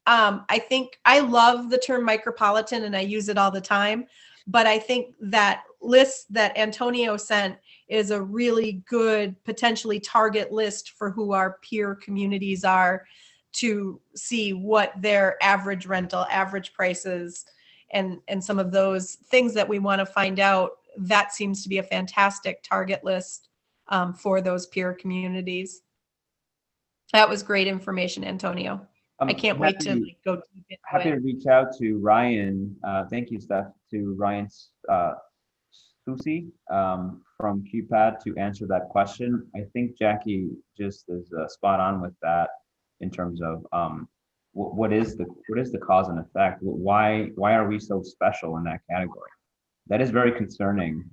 Speaker 4: I think I love the term micropolitan, and I use it all the time, but I think that list that Antonio sent is a really good, potentially target list for who our peer communities are, to see what their average rental, average prices, and some of those things that we want to find out. That seems to be a fantastic target list for those peer communities. That was great information, Antonio. I can't wait to go deep into
Speaker 5: happy to reach out to Ryan. Thank you, Steph, to Ryan Susi from QPAD to answer that question. I think Jackie just is spot on with that in terms of what is the cause and effect? Why are we so special in that category? That is very concerning,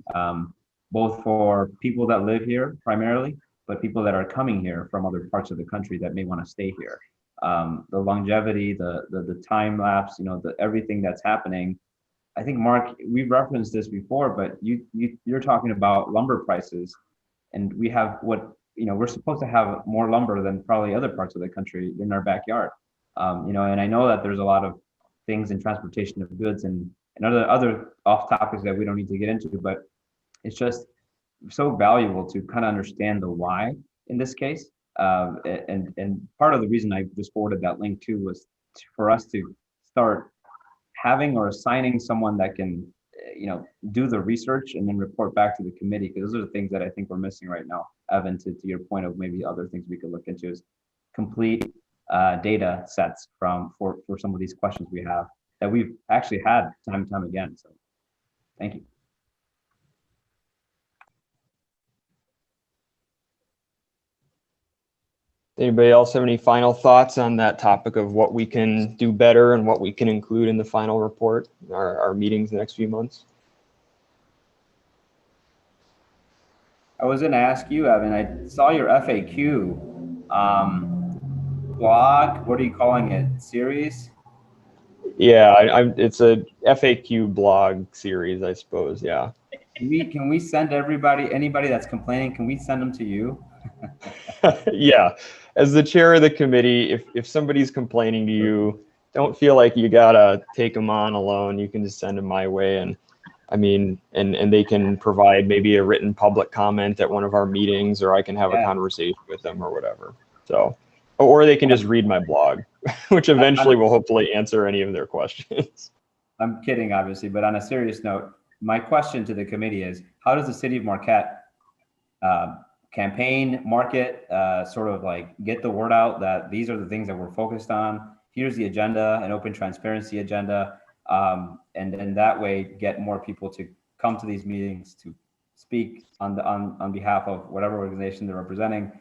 Speaker 5: both for people that live here primarily, but people that are coming here from other parts of the country that may want to stay here. The longevity, the time lapse, everything that's happening. I think, Mark, we've referenced this before, but you're talking about lumber prices, and we have we're supposed to have more lumber than probably other parts of the country in our backyard. And I know that there's a lot of things in transportation of goods and other off topics that we don't need to get into, but it's just so valuable to kind of understand the why in this case. And part of the reason I just forwarded that link too was for us to start having or assigning someone that can, do the research and then report back to the committee, because those are the things that I think we're missing right now. Evan, to your point of maybe other things we could look into is complete data sets for some of these questions we have that we've actually had time and time again. So thank you.
Speaker 2: Anybody else have any final thoughts on that topic of what we can do better and what we can include in the final report, our meetings the next few months?
Speaker 5: I was gonna ask you, Evan, I saw your FAQ blog. What are you calling it? Series?
Speaker 2: Yeah, it's a FAQ blog series, I suppose. Yeah.
Speaker 5: Can we send anybody that's complaining, can we send them to you?
Speaker 2: Yeah. As the chair of the committee, if somebody's complaining to you, don't feel like you gotta take them on alone. You can just send them my way, and I mean, and they can provide maybe a written public comment at one of our meetings, or I can have a
Speaker 5: Yeah.
Speaker 2: conversation with them or whatever. So, or they can just read my blog, which eventually will hopefully answer any of their questions.
Speaker 5: I'm kidding, obviously, but on a serious note, my question to the committee is, how does the city of Marquette campaign, market, sort of like get the word out that these are the things that we're focused on? Here's the agenda, an open transparency agenda, and then that way get more people to come to these meetings to speak on behalf of whatever organization they're representing.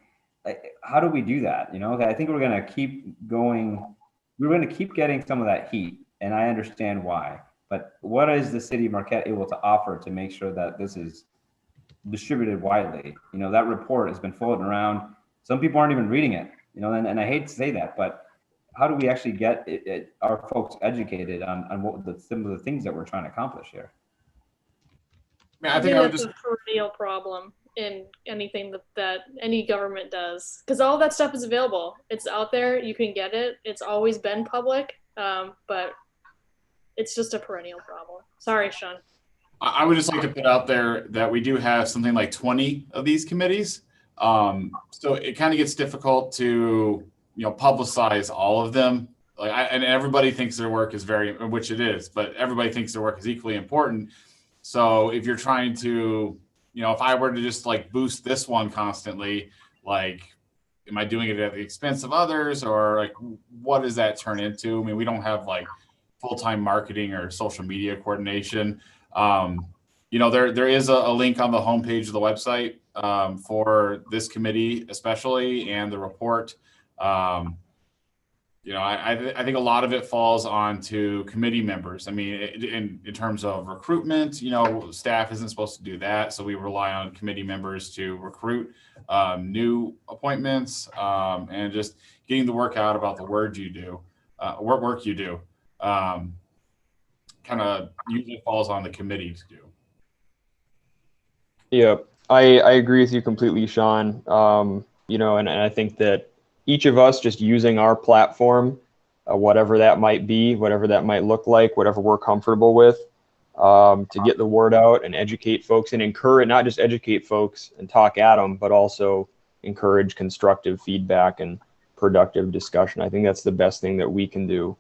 Speaker 5: Like, how do we do that? You know, I think we're going to keep going. We're going to keep getting some of that heat, and I understand why. But what is the city of Marquette able to offer to make sure that this is distributed widely? You know, that report has been floating around. Some people aren't even reading it, you know, and I hate to say that, but how do we actually get our folks educated on what some of the things that we're trying to accomplish here?
Speaker 1: I think I would
Speaker 7: that's
Speaker 1: just,
Speaker 7: a perennial problem in anything that any government does, because all that stuff is available. It's out there. You can get it. It's always been public, but it's just a perennial problem. Sorry, Sean.
Speaker 1: I would just like to put out there that we do have something like 20 of these committees. So it kind of gets difficult to, publicize all of them. And everybody thinks their work is which it is, but everybody thinks their work is equally important. So if you're trying to, if I were to just like boost this one constantly, like, am I doing it at the expense of others, or like, what does that turn into? I mean, we don't have like full-time marketing or social media coordination. There is a link on the homepage of the website for this committee, especially, and the report. I think a lot of it falls onto committee members. I mean, in terms of recruitment, staff isn't supposed to do that. So we rely on committee members to recruit new appointments and just getting the word out about the work you do. Kind of usually falls on the committee to do.
Speaker 2: Yeah, I agree with you completely, Sean. And I think that each of us just using our platform, whatever that might be, whatever that might look like, whatever we're comfortable with, to get the word out and educate folks and encourage, not just educate folks and talk at them, but also encourage constructive feedback and productive discussion. I think that's the best thing that we can do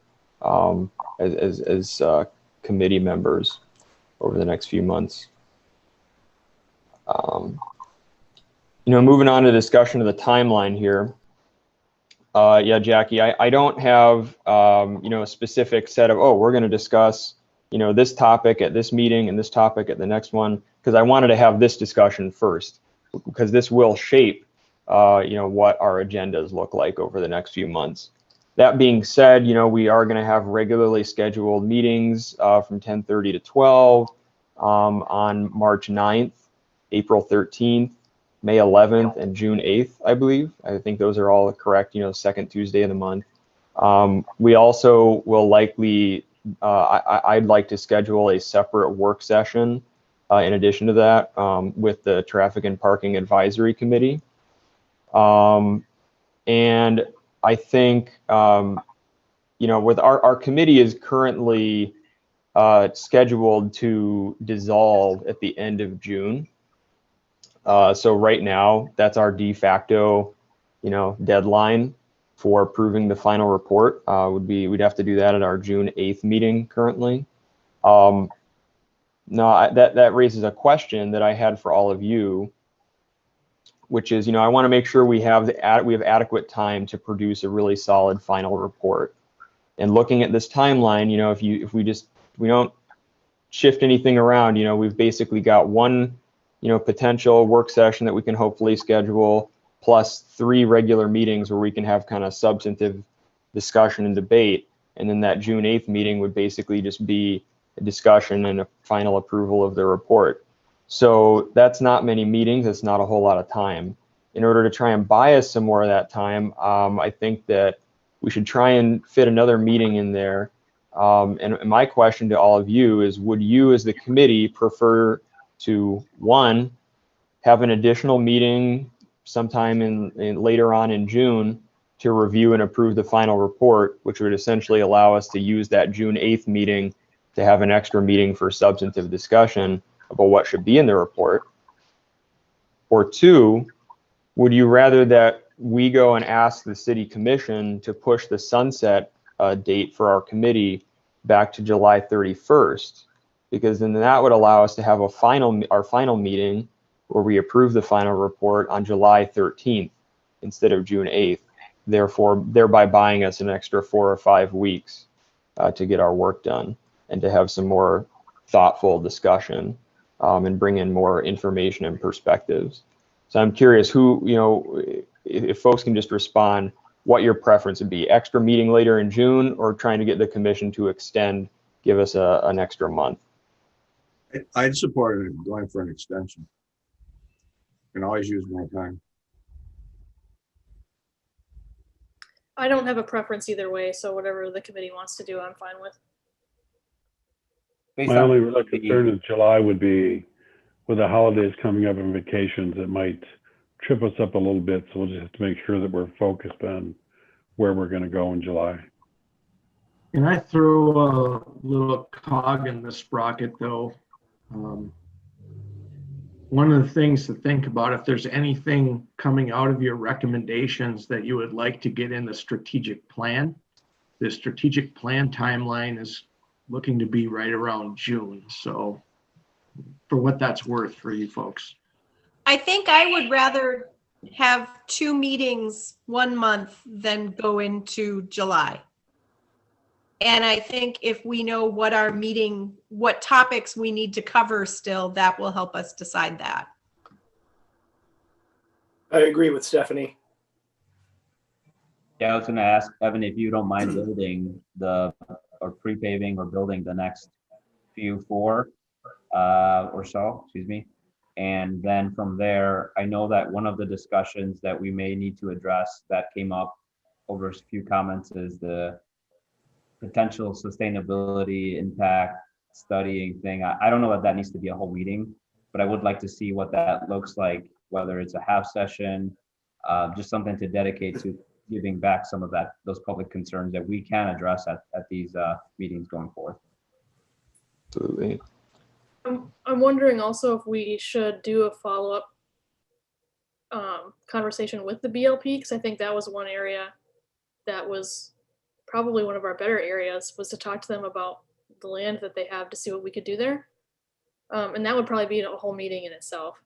Speaker 2: as committee members over the next few months. Moving on to discussion of the timeline here. Yeah, Jackie, I don't have, a specific set of, we're going to discuss, this topic at this meeting and this topic at the next one, because I wanted to have this discussion first, because this will shape, what our agendas look like over the next few months. That being said, we are going to have regularly scheduled meetings from 10:30 to 12 on March 9th, April 13th, May 11th, and June 8th, I believe. I think those are all correct, second Tuesday of the month. We also will likely, I'd like to schedule a separate work session in addition to that with the Traffic and Parking Advisory Committee. And I think, with our committee is currently scheduled to dissolve at the end of June. So right now, that's our de facto, deadline for approving the final report. We'd have to do that at our June 8th meeting currently. Now that raises a question that I had for all of you, which is, I want to make sure we have adequate time to produce a really solid final report. And looking at this timeline, if we don't shift anything around, we've basically got one potential work session that we can hopefully schedule, plus 3 regular meetings where we can have kind of substantive discussion and debate. And then that June 8th meeting would basically just be a discussion and a final approval of the report. So that's not many meetings. It's not a whole lot of time. In order to try and buy us some more of that time, I think that we should try and fit another meeting in there. And my question to all of you is, would you as the committee prefer to, one, have an additional meeting sometime in later on in June to review and approve the final report, which would essentially allow us to use that June 8th meeting to have an extra meeting for substantive discussion about what should be in the report? Or two, would you rather that we go and ask the city commission to push the sunset date for our committee back to July 31st? Because then that would allow us to have our final meeting where we approve the final report on July 13th instead of June 8th, thereby buying us an extra 4 or 5 weeks to get our work done and to have some more thoughtful discussion and bring in more information and perspectives. So I'm curious who, if folks can just respond, what your preference would be: extra meeting later in June or trying to get the commission to give us an extra month.
Speaker 9: I'd support it going for an extension. You can always use more time.
Speaker 7: I don't have a preference either way, so whatever the committee wants to do, I'm fine with.
Speaker 5: Based
Speaker 12: My
Speaker 5: on
Speaker 12: only real concern in July would be with the holidays coming up and vacations, it might trip us up a little bit. So we'll just have to make sure that we're focused on where we're going to go in July.
Speaker 6: And I throw a little cog in the sprocket though. One of the things to think about, if there's anything coming out of your recommendations that you would like to get in the strategic plan, the strategic plan timeline is looking to be right around June. So for what that's worth for you folks.
Speaker 4: I think I would rather have 2 meetings 1 month than go into July. And I think if we know what topics we need to cover still, that will help us decide that.
Speaker 3: I agree with Stephanie.
Speaker 5: Yeah, I was going to ask Evan if you don't mind building or pre-paving or building the next few 4 or so, excuse me. And then from there, I know that one of the discussions that we may need to address that came up over a few comments is the potential sustainability impact studying thing. I don't know if that needs to be a whole meeting, but I would like to see what that looks like, whether it's a half session, just something to dedicate to giving back some of those public concerns that we can address at these meetings going forward.
Speaker 2: Absolutely.
Speaker 7: I'm wondering also if we should do a follow-up conversation with the BLP, because I think that was one area that was probably one of our better areas, was to talk to them about the land that they have to see what we could do there. And that would probably be a whole meeting in itself.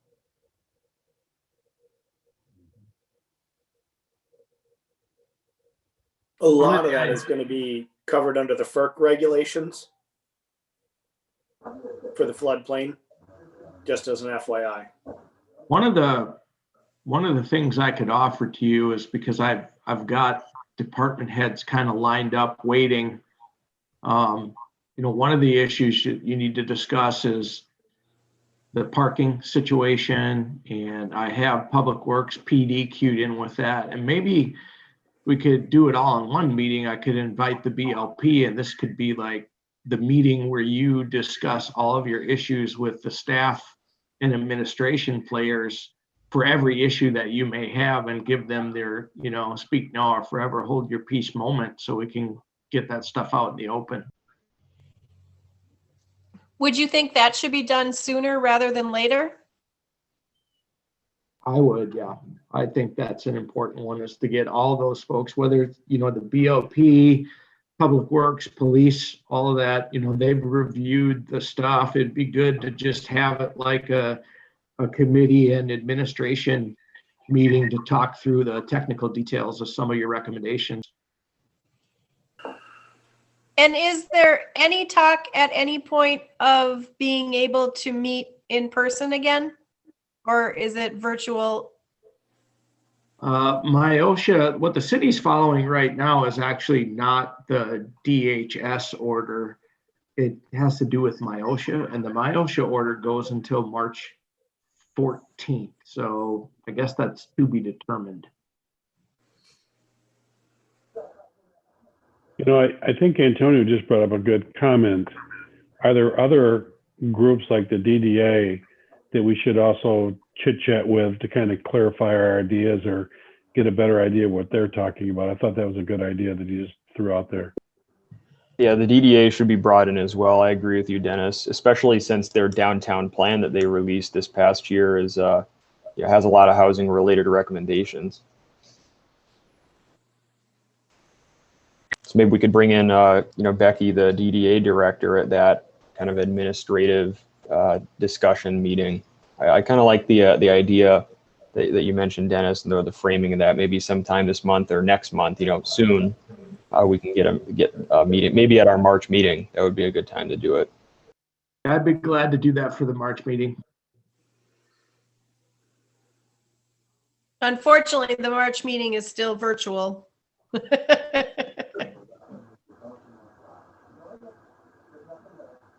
Speaker 3: A lot of that is going to be covered under the FERC regulations for the floodplain, just as an FYI.
Speaker 6: One of the things I could offer to you is, because I've got department heads kind of lined up waiting. One of the issues you need to discuss is the parking situation, and I have Public Works PD queued in with that. And maybe we could do it all in one meeting. I could invite the BLP, and this could be like the meeting where you discuss all of your issues with the staff and administration players for every issue that you may have, and give them their, speak now or forever hold your peace moment, so we can get that stuff out in the open.
Speaker 4: Would you think that should be done sooner rather than later?
Speaker 6: I would, yeah. I think that's an important one, is to get all those folks, whether it's, the BOP, Public Works, police, all of that, they've reviewed the stuff. It'd be good to just have it like a committee and administration meeting to talk through the technical details of some of your recommendations.
Speaker 4: And is there any talk at any point of being able to meet in person again? Or is it virtual?
Speaker 6: My OSHA, what the city's following right now is actually not the DHS order. it has to do with MIOSHA, and the MIOSHA order goes until March 14th. So I guess that's to be determined.
Speaker 12: You know, I think Antonio just brought up a good comment. Are there other groups like the DDA that we should also chit chat with to kind of clarify our ideas or get a better idea of what they're talking about? I thought that was a good idea that he just threw out there.
Speaker 2: Yeah, the DDA should be brought in as well. I agree with you, Dennis, especially since their downtown plan that they released this past year is has a lot of housing related recommendations. So maybe we could bring in Becky, the DDA director, at that kind of administrative discussion meeting. I kind of like the idea that you mentioned, Dennis, and the framing of that. Maybe sometime this month or next month, soon, we can get a meeting. Maybe at our March meeting, that would be a good time to do it.
Speaker 6: I'd be glad to do that for the March meeting.
Speaker 4: Unfortunately, the March meeting is still virtual.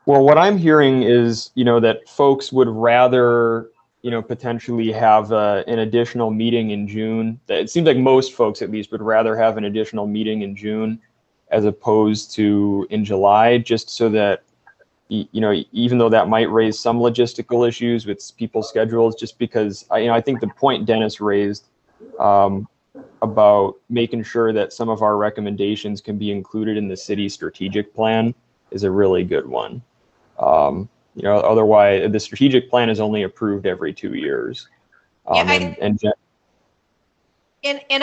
Speaker 2: Well, what I'm hearing is, that folks would rather, potentially have an additional meeting in June. It seems like most folks, at least, would rather have an additional meeting in June as opposed to in July, just so that, even though that might raise some logistical issues with people's schedules, just because, I think the point Dennis raised about making sure that some of our recommendations can be included in the city strategic plan is a really good one. Otherwise the strategic plan is only approved every 2 years. And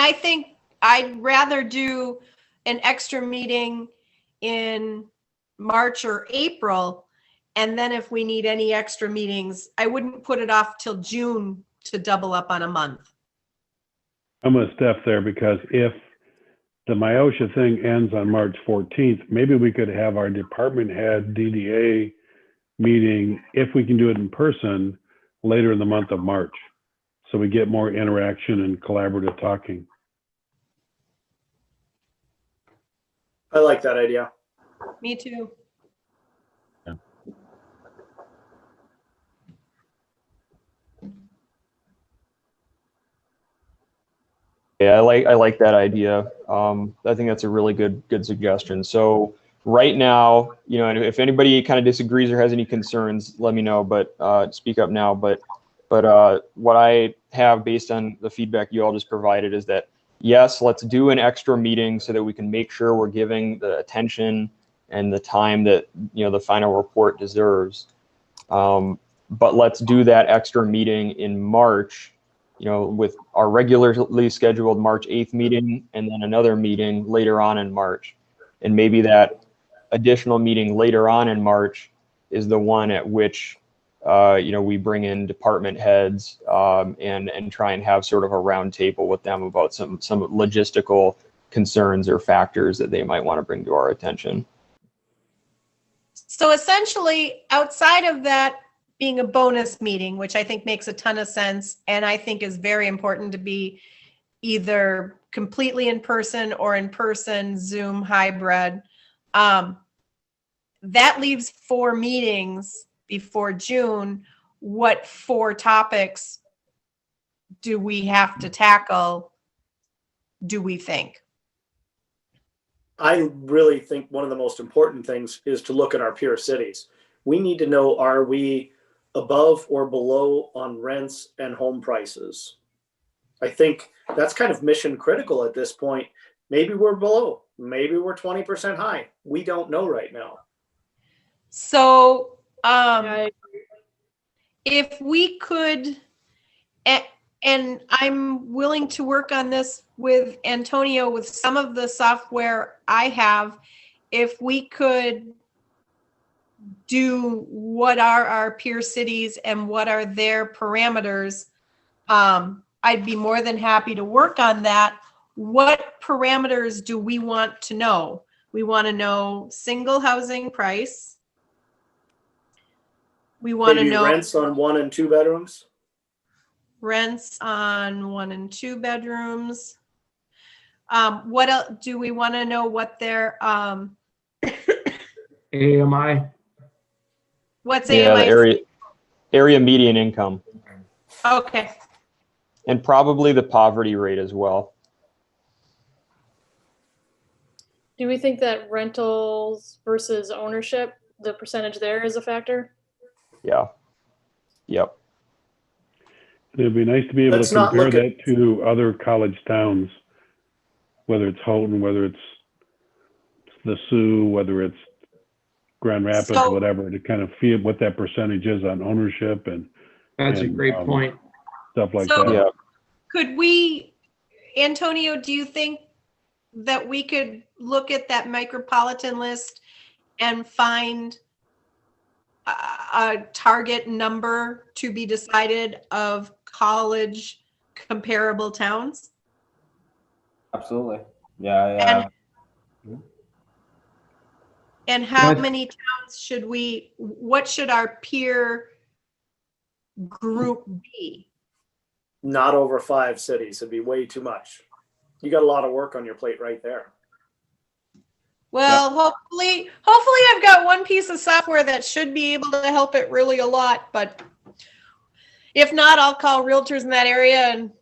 Speaker 4: I think I'd rather do an extra meeting in March or April. And then if we need any extra meetings, I wouldn't put it off till June to double up on a month.
Speaker 12: I'm going to step there because if the MIOSHA thing ends on March 14th, maybe we could have our department head DDA meeting, if we can do it in person, later in the month of March. So we get more interaction and collaborative talking.
Speaker 3: I like that idea.
Speaker 4: Me too.
Speaker 2: Yeah, I like that idea. I think that's a really good suggestion. So right now, and if anybody kind of disagrees or has any concerns, let me know. But speak up now. But what I have based on the feedback you all just provided is that yes, let's do an extra meeting so that we can make sure we're giving the attention and the time that the final report deserves. But let's do that extra meeting in March. With our regularly scheduled March 8th meeting and then another meeting later on in March. And maybe that additional meeting later on in March is the one at which, we bring in department heads and try and have sort of a round table with them about some logistical concerns or factors that they might want to bring to our attention.
Speaker 4: So essentially, outside of that being a bonus meeting, which I think makes a ton of sense, and I think is very important to be either completely in person or in person, Zoom, hybrid. That leaves 4 meetings before June. What 4 topics do we have to tackle, do we think?
Speaker 3: I really think one of the most important things is to look at our peer cities. We need to know, are we above or below on rents and home prices? I think that's kind of mission critical at this point. Maybe we're below, maybe we're 20% high. We don't know right now.
Speaker 4: So if we could, and I'm willing to work on this with Antonio with some of the software I have, if we could do what are our peer cities and what are their parameters, I'd be more than happy to work on that. What parameters do we want to know? We want to know single housing price. We want to know
Speaker 3: rents on 1 and 2 bedrooms.
Speaker 4: Rents on 1 and 2 bedrooms. What else do we want to know? What their
Speaker 6: AMI?
Speaker 4: What's
Speaker 2: Yeah, the
Speaker 4: AMI?
Speaker 2: area median income,
Speaker 4: Okay.
Speaker 2: and probably the poverty rate as well.
Speaker 7: Do we think that rentals versus ownership, the percentage there is a factor?
Speaker 2: Yeah. Yep.
Speaker 12: It'd be nice to be able
Speaker 3: Let's
Speaker 12: to
Speaker 3: not
Speaker 12: compare
Speaker 3: look at-
Speaker 12: that to other college towns, whether it's Houghton, whether it's the Sioux, whether it's Grand Rapids,
Speaker 4: So-
Speaker 12: whatever, to kind of feel what that percentage is on ownership and
Speaker 6: That's a great point.
Speaker 12: stuff like
Speaker 4: So-
Speaker 12: that.
Speaker 2: Yeah.
Speaker 4: Could we, Antonio, do you think that we could look at that micropolitan list and find a target number to be decided of college comparable towns?
Speaker 5: Absolutely. Yeah.
Speaker 4: And how
Speaker 6: What?
Speaker 4: many towns should what should our peer group be?
Speaker 3: Not over 5 cities. It'd be way too much. You got a lot of work on your plate right there.
Speaker 4: Well, hopefully I've got one piece of software that should be able to help it really a lot, but if not, I'll call realtors in that area. And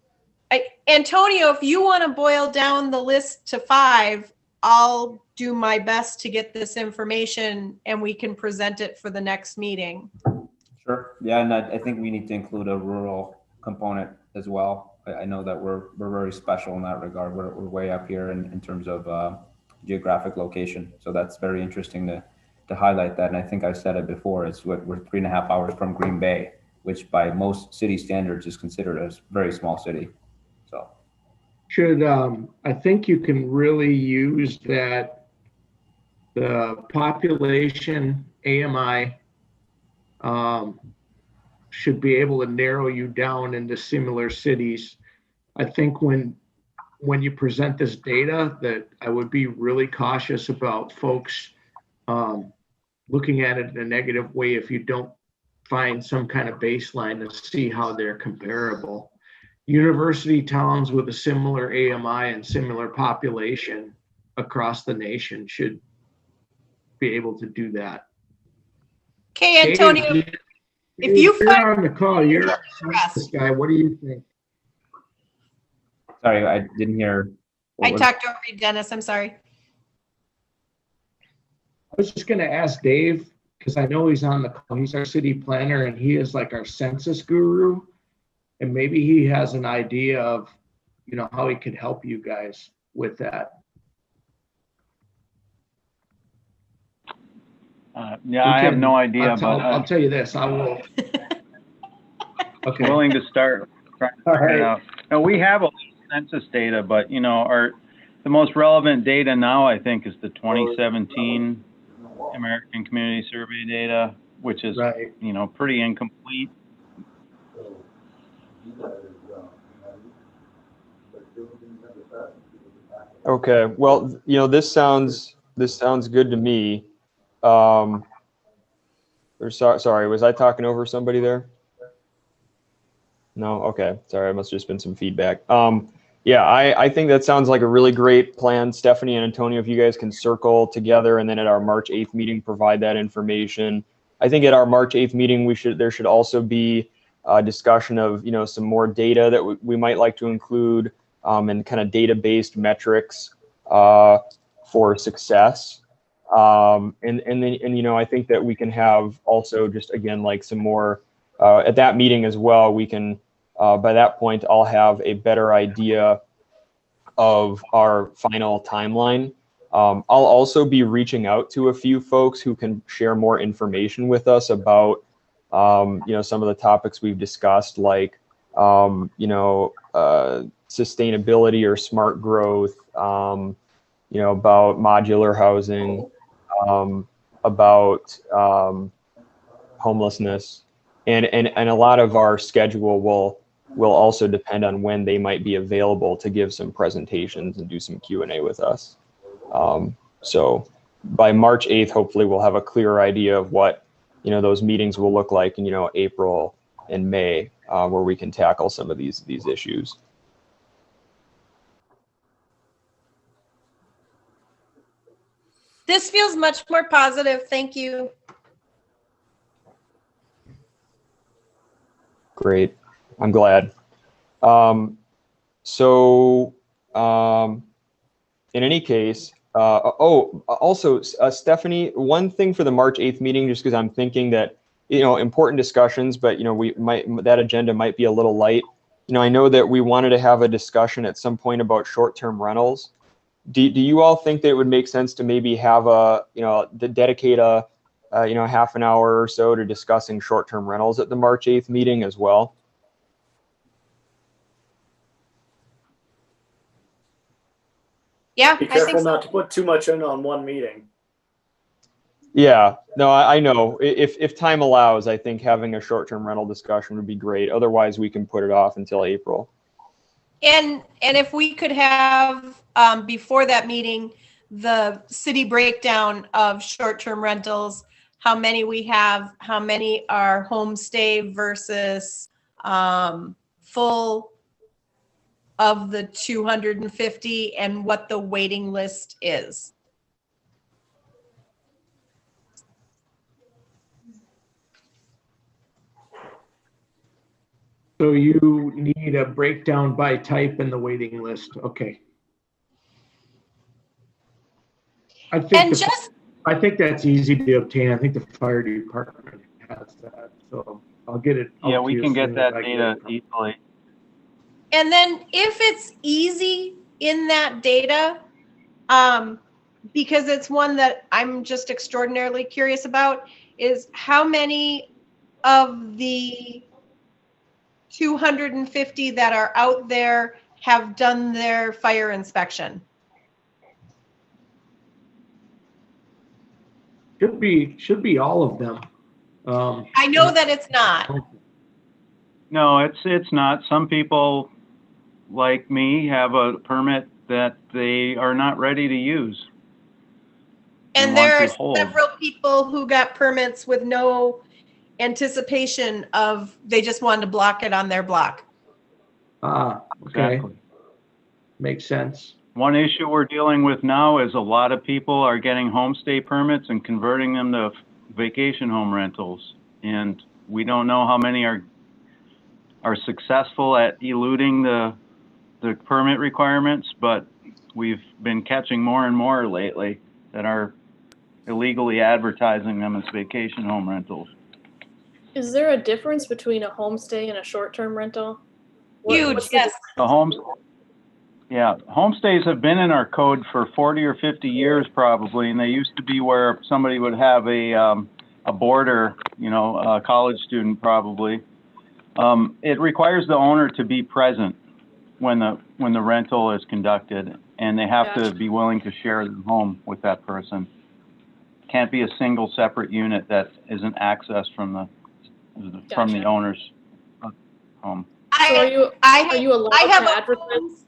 Speaker 4: Antonio, if you want to boil down the list to 5, I'll do my best to get this information and we can present it for the next meeting.
Speaker 5: Sure. Yeah, and I think we need to include a rural component as well. I know that we're very special in that regard. We're way up here in terms of geographic location. So that's very interesting to highlight that. And I think I've said it before, it's we're 3.5 hours from Green Bay, which by most city standards is considered a very small city. So
Speaker 6: Should, I think you can really use that, the population AMI should be able to narrow you down into similar cities. I think when you present this data, that I would be really cautious about folks looking at it in a negative way if you don't find some kind of baseline to see how they're comparable. University towns with a similar AMI and similar population across the nation should be able to do that.
Speaker 4: Okay, Antonio,
Speaker 6: Dave,
Speaker 4: if you
Speaker 6: you're
Speaker 4: find
Speaker 6: on the call, you're a
Speaker 4: Yes.
Speaker 6: census guy. What do you think?
Speaker 5: sorry, I didn't hear.
Speaker 4: I talked over you, Dennis. I'm sorry.
Speaker 6: I was just going to ask Dave, because I know he's on the call. He's our city planner and he is like our census guru. And maybe he has an idea of, how he could help you guys with that.
Speaker 10: Yeah, I have no idea,
Speaker 6: I'll tell you this. I will. Okay.
Speaker 10: willing to start trying to
Speaker 6: All
Speaker 10: figure it
Speaker 6: right.
Speaker 10: out. Now, we have a lot of census data, but the most relevant data now, I think, is the 2017 American Community Survey data, which is,
Speaker 6: Right.
Speaker 10: pretty incomplete.
Speaker 2: Okay. Well, this sounds good to me. Sorry, was I talking over somebody there? No. Okay. Sorry, I must have just been some feedback. Yeah, I think that sounds like a really great plan. Stephanie and Antonio, if you guys can circle together and then at our March 8th meeting, provide that information. I think at our March 8th meeting, there should also be a discussion of, some more data that we might like to include, and kind of data-based metrics for success. And then, I think that we can have also just, again, like some more at that meeting as well. We can, by that point, I'll have a better idea of our final timeline. I'll also be reaching out to a few folks who can share more information with us about, some of the topics we've discussed, like, sustainability or smart growth, about modular housing, about homelessness, and a lot of our schedule will also depend on when they might be available to give some presentations and do some Q&A with us. So by March 8th, hopefully we'll have a clearer idea of what, those meetings will look like in, April and May, where we can tackle some of these issues.
Speaker 4: This feels much more positive. Thank you.
Speaker 2: Great. I'm glad. In any case, also, Stephanie, one thing for the March 8th meeting, just because I'm thinking that, important discussions, but, that agenda might be a little light. I know that we wanted to have a discussion at some point about short-term rentals. Do you all think that it would make sense to maybe have dedicate a half an hour or so to discussing short-term rentals at the March 8th meeting as well?
Speaker 4: Yeah,
Speaker 3: Be
Speaker 4: I think
Speaker 3: careful
Speaker 4: so.
Speaker 3: not to put too much in on one meeting.
Speaker 2: Yeah, no, I know. If time allows, I think having a short-term rental discussion would be great. Otherwise, we can put it off until April.
Speaker 4: And if we could have, before that meeting, the city breakdown of short-term rentals, how many we have, how many are homestay versus full of the 250, and what the waiting list is.
Speaker 6: So you need a breakdown by type in the waiting list. Okay. I think that's easy to obtain. I think the fire department has that. So I'll get it.
Speaker 10: Yeah, we can get that data easily.
Speaker 4: And then if it's easy in that data, because it's one that I'm just extraordinarily curious about, is how many of the 250 that are out there have done their fire inspection?
Speaker 6: Should be all of them.
Speaker 4: I know that it's not.
Speaker 10: No, it's not. Some people, like me, have a permit that they are not ready to use.
Speaker 4: And there are several people who got permits with no anticipation of, they just wanted to block it on their block.
Speaker 6: Ah, okay.
Speaker 10: Exactly.
Speaker 6: Makes sense.
Speaker 10: One issue we're dealing with now is a lot of people are getting homestay permits and converting them to vacation home rentals. And we don't know how many are successful at eluding the permit requirements, but we've been catching more and more lately that are illegally advertising them as vacation home rentals.
Speaker 7: Is there a difference between a homestay and a short-term rental?
Speaker 4: Huge, yes.
Speaker 10: The homestays have been in our code for 40 or 50 years probably, and they used to be where somebody would have a boarder, a college student probably. It requires the owner to be present when the rental is conducted, and they have to be willing to share the home with that person. Can't be a single separate unit that isn't accessed from the owner's home.
Speaker 7: So are you allowed to advertise?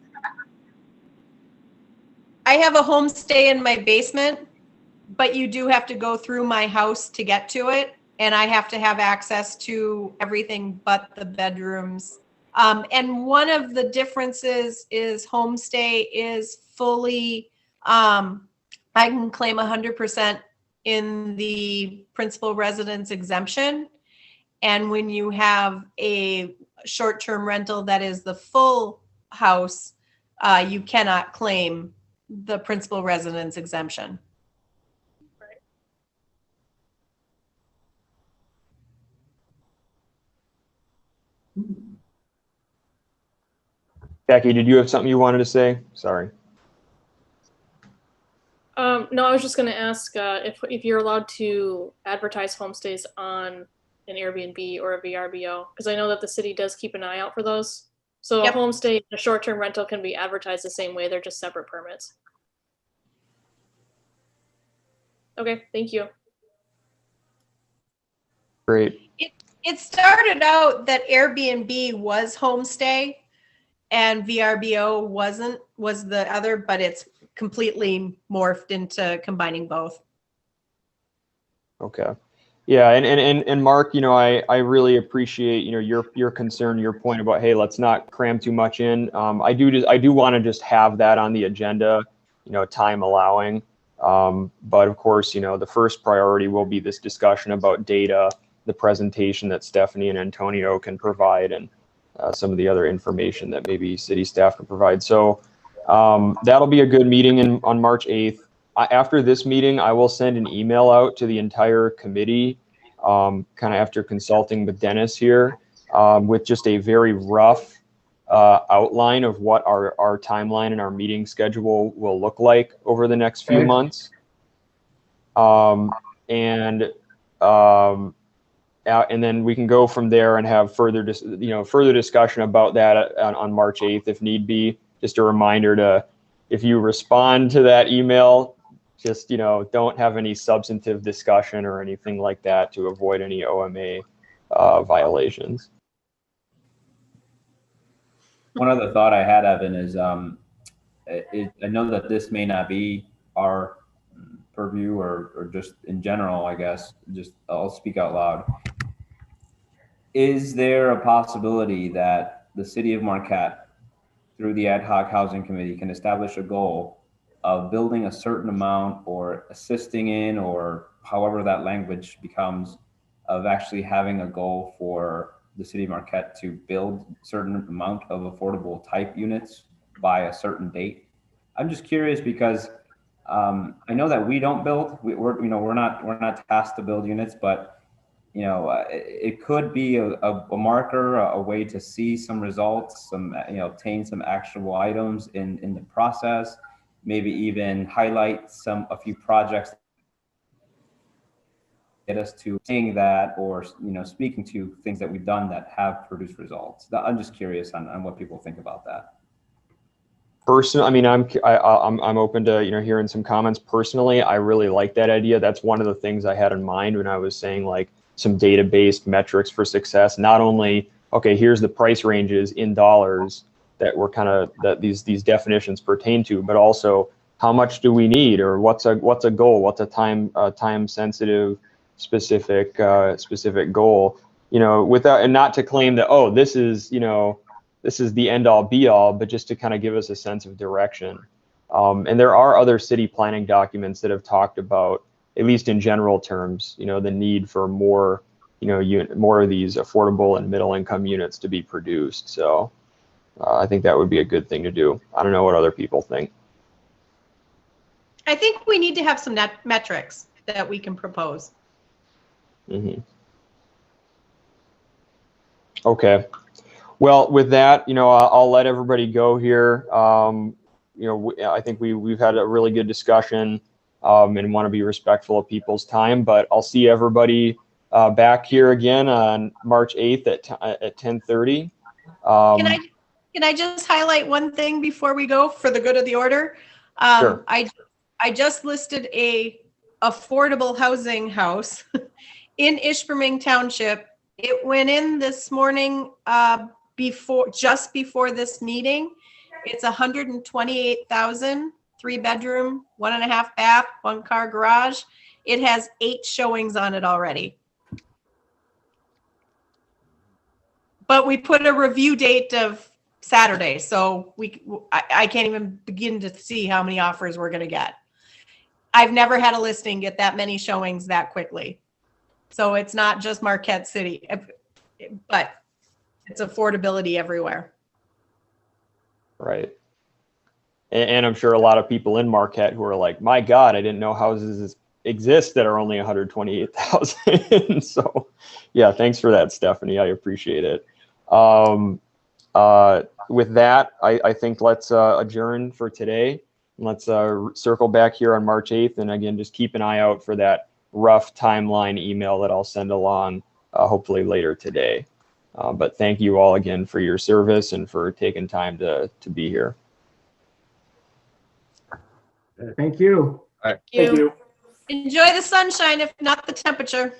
Speaker 4: I have a homestay in my basement, but you do have to go through my house to get to it. And I have to have access to everything but the bedrooms. And one of the differences is homestay is fully, I can claim 100% in the principal residence exemption. And when you have a short-term rental that is the full house, you cannot claim the principal residence exemption.
Speaker 2: Jackie, did you have something you wanted to say? Sorry.
Speaker 7: No, I was just going to ask if you're allowed to advertise homestays on an Airbnb or a VRBO, because I know that the city does keep an eye out for those. So a homestay and a short-term rental can be advertised the same way. They're just separate permits. Okay, thank you.
Speaker 2: Great.
Speaker 4: It started out that Airbnb was homestay and VRBO was the other, but it's completely morphed into combining both.
Speaker 2: Okay. Yeah, and Mark, I really appreciate, your concern, your point about, hey, let's not cram too much in. I do want to just have that on the agenda, time allowing. But of course, you know, the first priority will be this discussion about data, the presentation that Stephanie and Antonio can provide, and some of the other information that maybe city staff can provide. So that'll be a good meeting on March 8th. After this meeting, I will send an email out to the entire committee, kind of after consulting with Dennis here, with just a very rough outline of what our timeline and our meeting schedule will look like over the next few months. And then we can go from there and have further discussion about that on March 8th if need be. Just a reminder to, if you respond to that email, just, you know, don't have any substantive discussion or anything like that to avoid any OMA violations.
Speaker 5: One other thought I had, Evan, is I know that this may not be our purview or just in general, I guess, I'll speak out loud. Is there a possibility that the city of Marquette, through the Ad Hoc Housing Committee, can establish a goal of building a certain amount or assisting in, or however that language becomes, of actually having a goal for the city of Marquette to build a certain amount of affordable type units by a certain date? I'm just curious because I know that we don't build. We're not tasked to build units, but you know, it could be a marker, a way to see some results, obtain some actionable items in the process. Maybe even highlight a few projects that get us to saying that, or speaking to things that we've done that have produced results. I'm just curious on what people think about that.
Speaker 2: Personally, I mean, I'm open to hearing some comments. Personally, I really like that idea. That's one of the things I had in mind when I was saying like some data-based metrics for success. Not only, okay, here's the price ranges in dollars that these definitions pertain to, but also how much do we need, or what's a goal, what's a time sensitive specific goal, without, and not to claim that, oh, this is the end all be all, but just to kind of give us a sense of direction. And there are other city planning documents that have talked about, at least in general terms, the need for more of these affordable and middle income units to be produced. So I think that would be a good thing to do. I don't know what other people think.
Speaker 4: I think we need to have some metrics that we can propose.
Speaker 2: Mm-hmm. Okay. Well, with that, I'll let everybody go here. I think we've had a really good discussion and want to be respectful of people's time, but I'll see everybody back here again on March 8th at 10:30.
Speaker 4: Can I just highlight one thing before we go for the good of the order?
Speaker 2: Sure.
Speaker 4: I just listed a affordable housing house in Ishpeming Township. It went in this morning just before this meeting. It's 128,000, 3-bedroom, 1.5 bath, 1-car garage. It has 8 showings on it already. But we put a review date of Saturday, so I can't even begin to see how many offers we're going to get. I've never had a listing get that many showings that quickly. So it's not just Marquette City, but it's affordability everywhere.
Speaker 2: Right. And I'm sure a lot of people in Marquette who are like, my God, I didn't know houses exist that are only 128,000. So yeah, thanks for that, Stephanie. I appreciate it. With that, I think let's adjourn for today. Let's circle back here on March 8th. And again, just keep an eye out for that rough timeline email that I'll send along hopefully later today. But thank you all again for your service and for taking time to be here.
Speaker 6: Thank you.
Speaker 3: Thank you.
Speaker 4: Enjoy the sunshine, if not the temperature.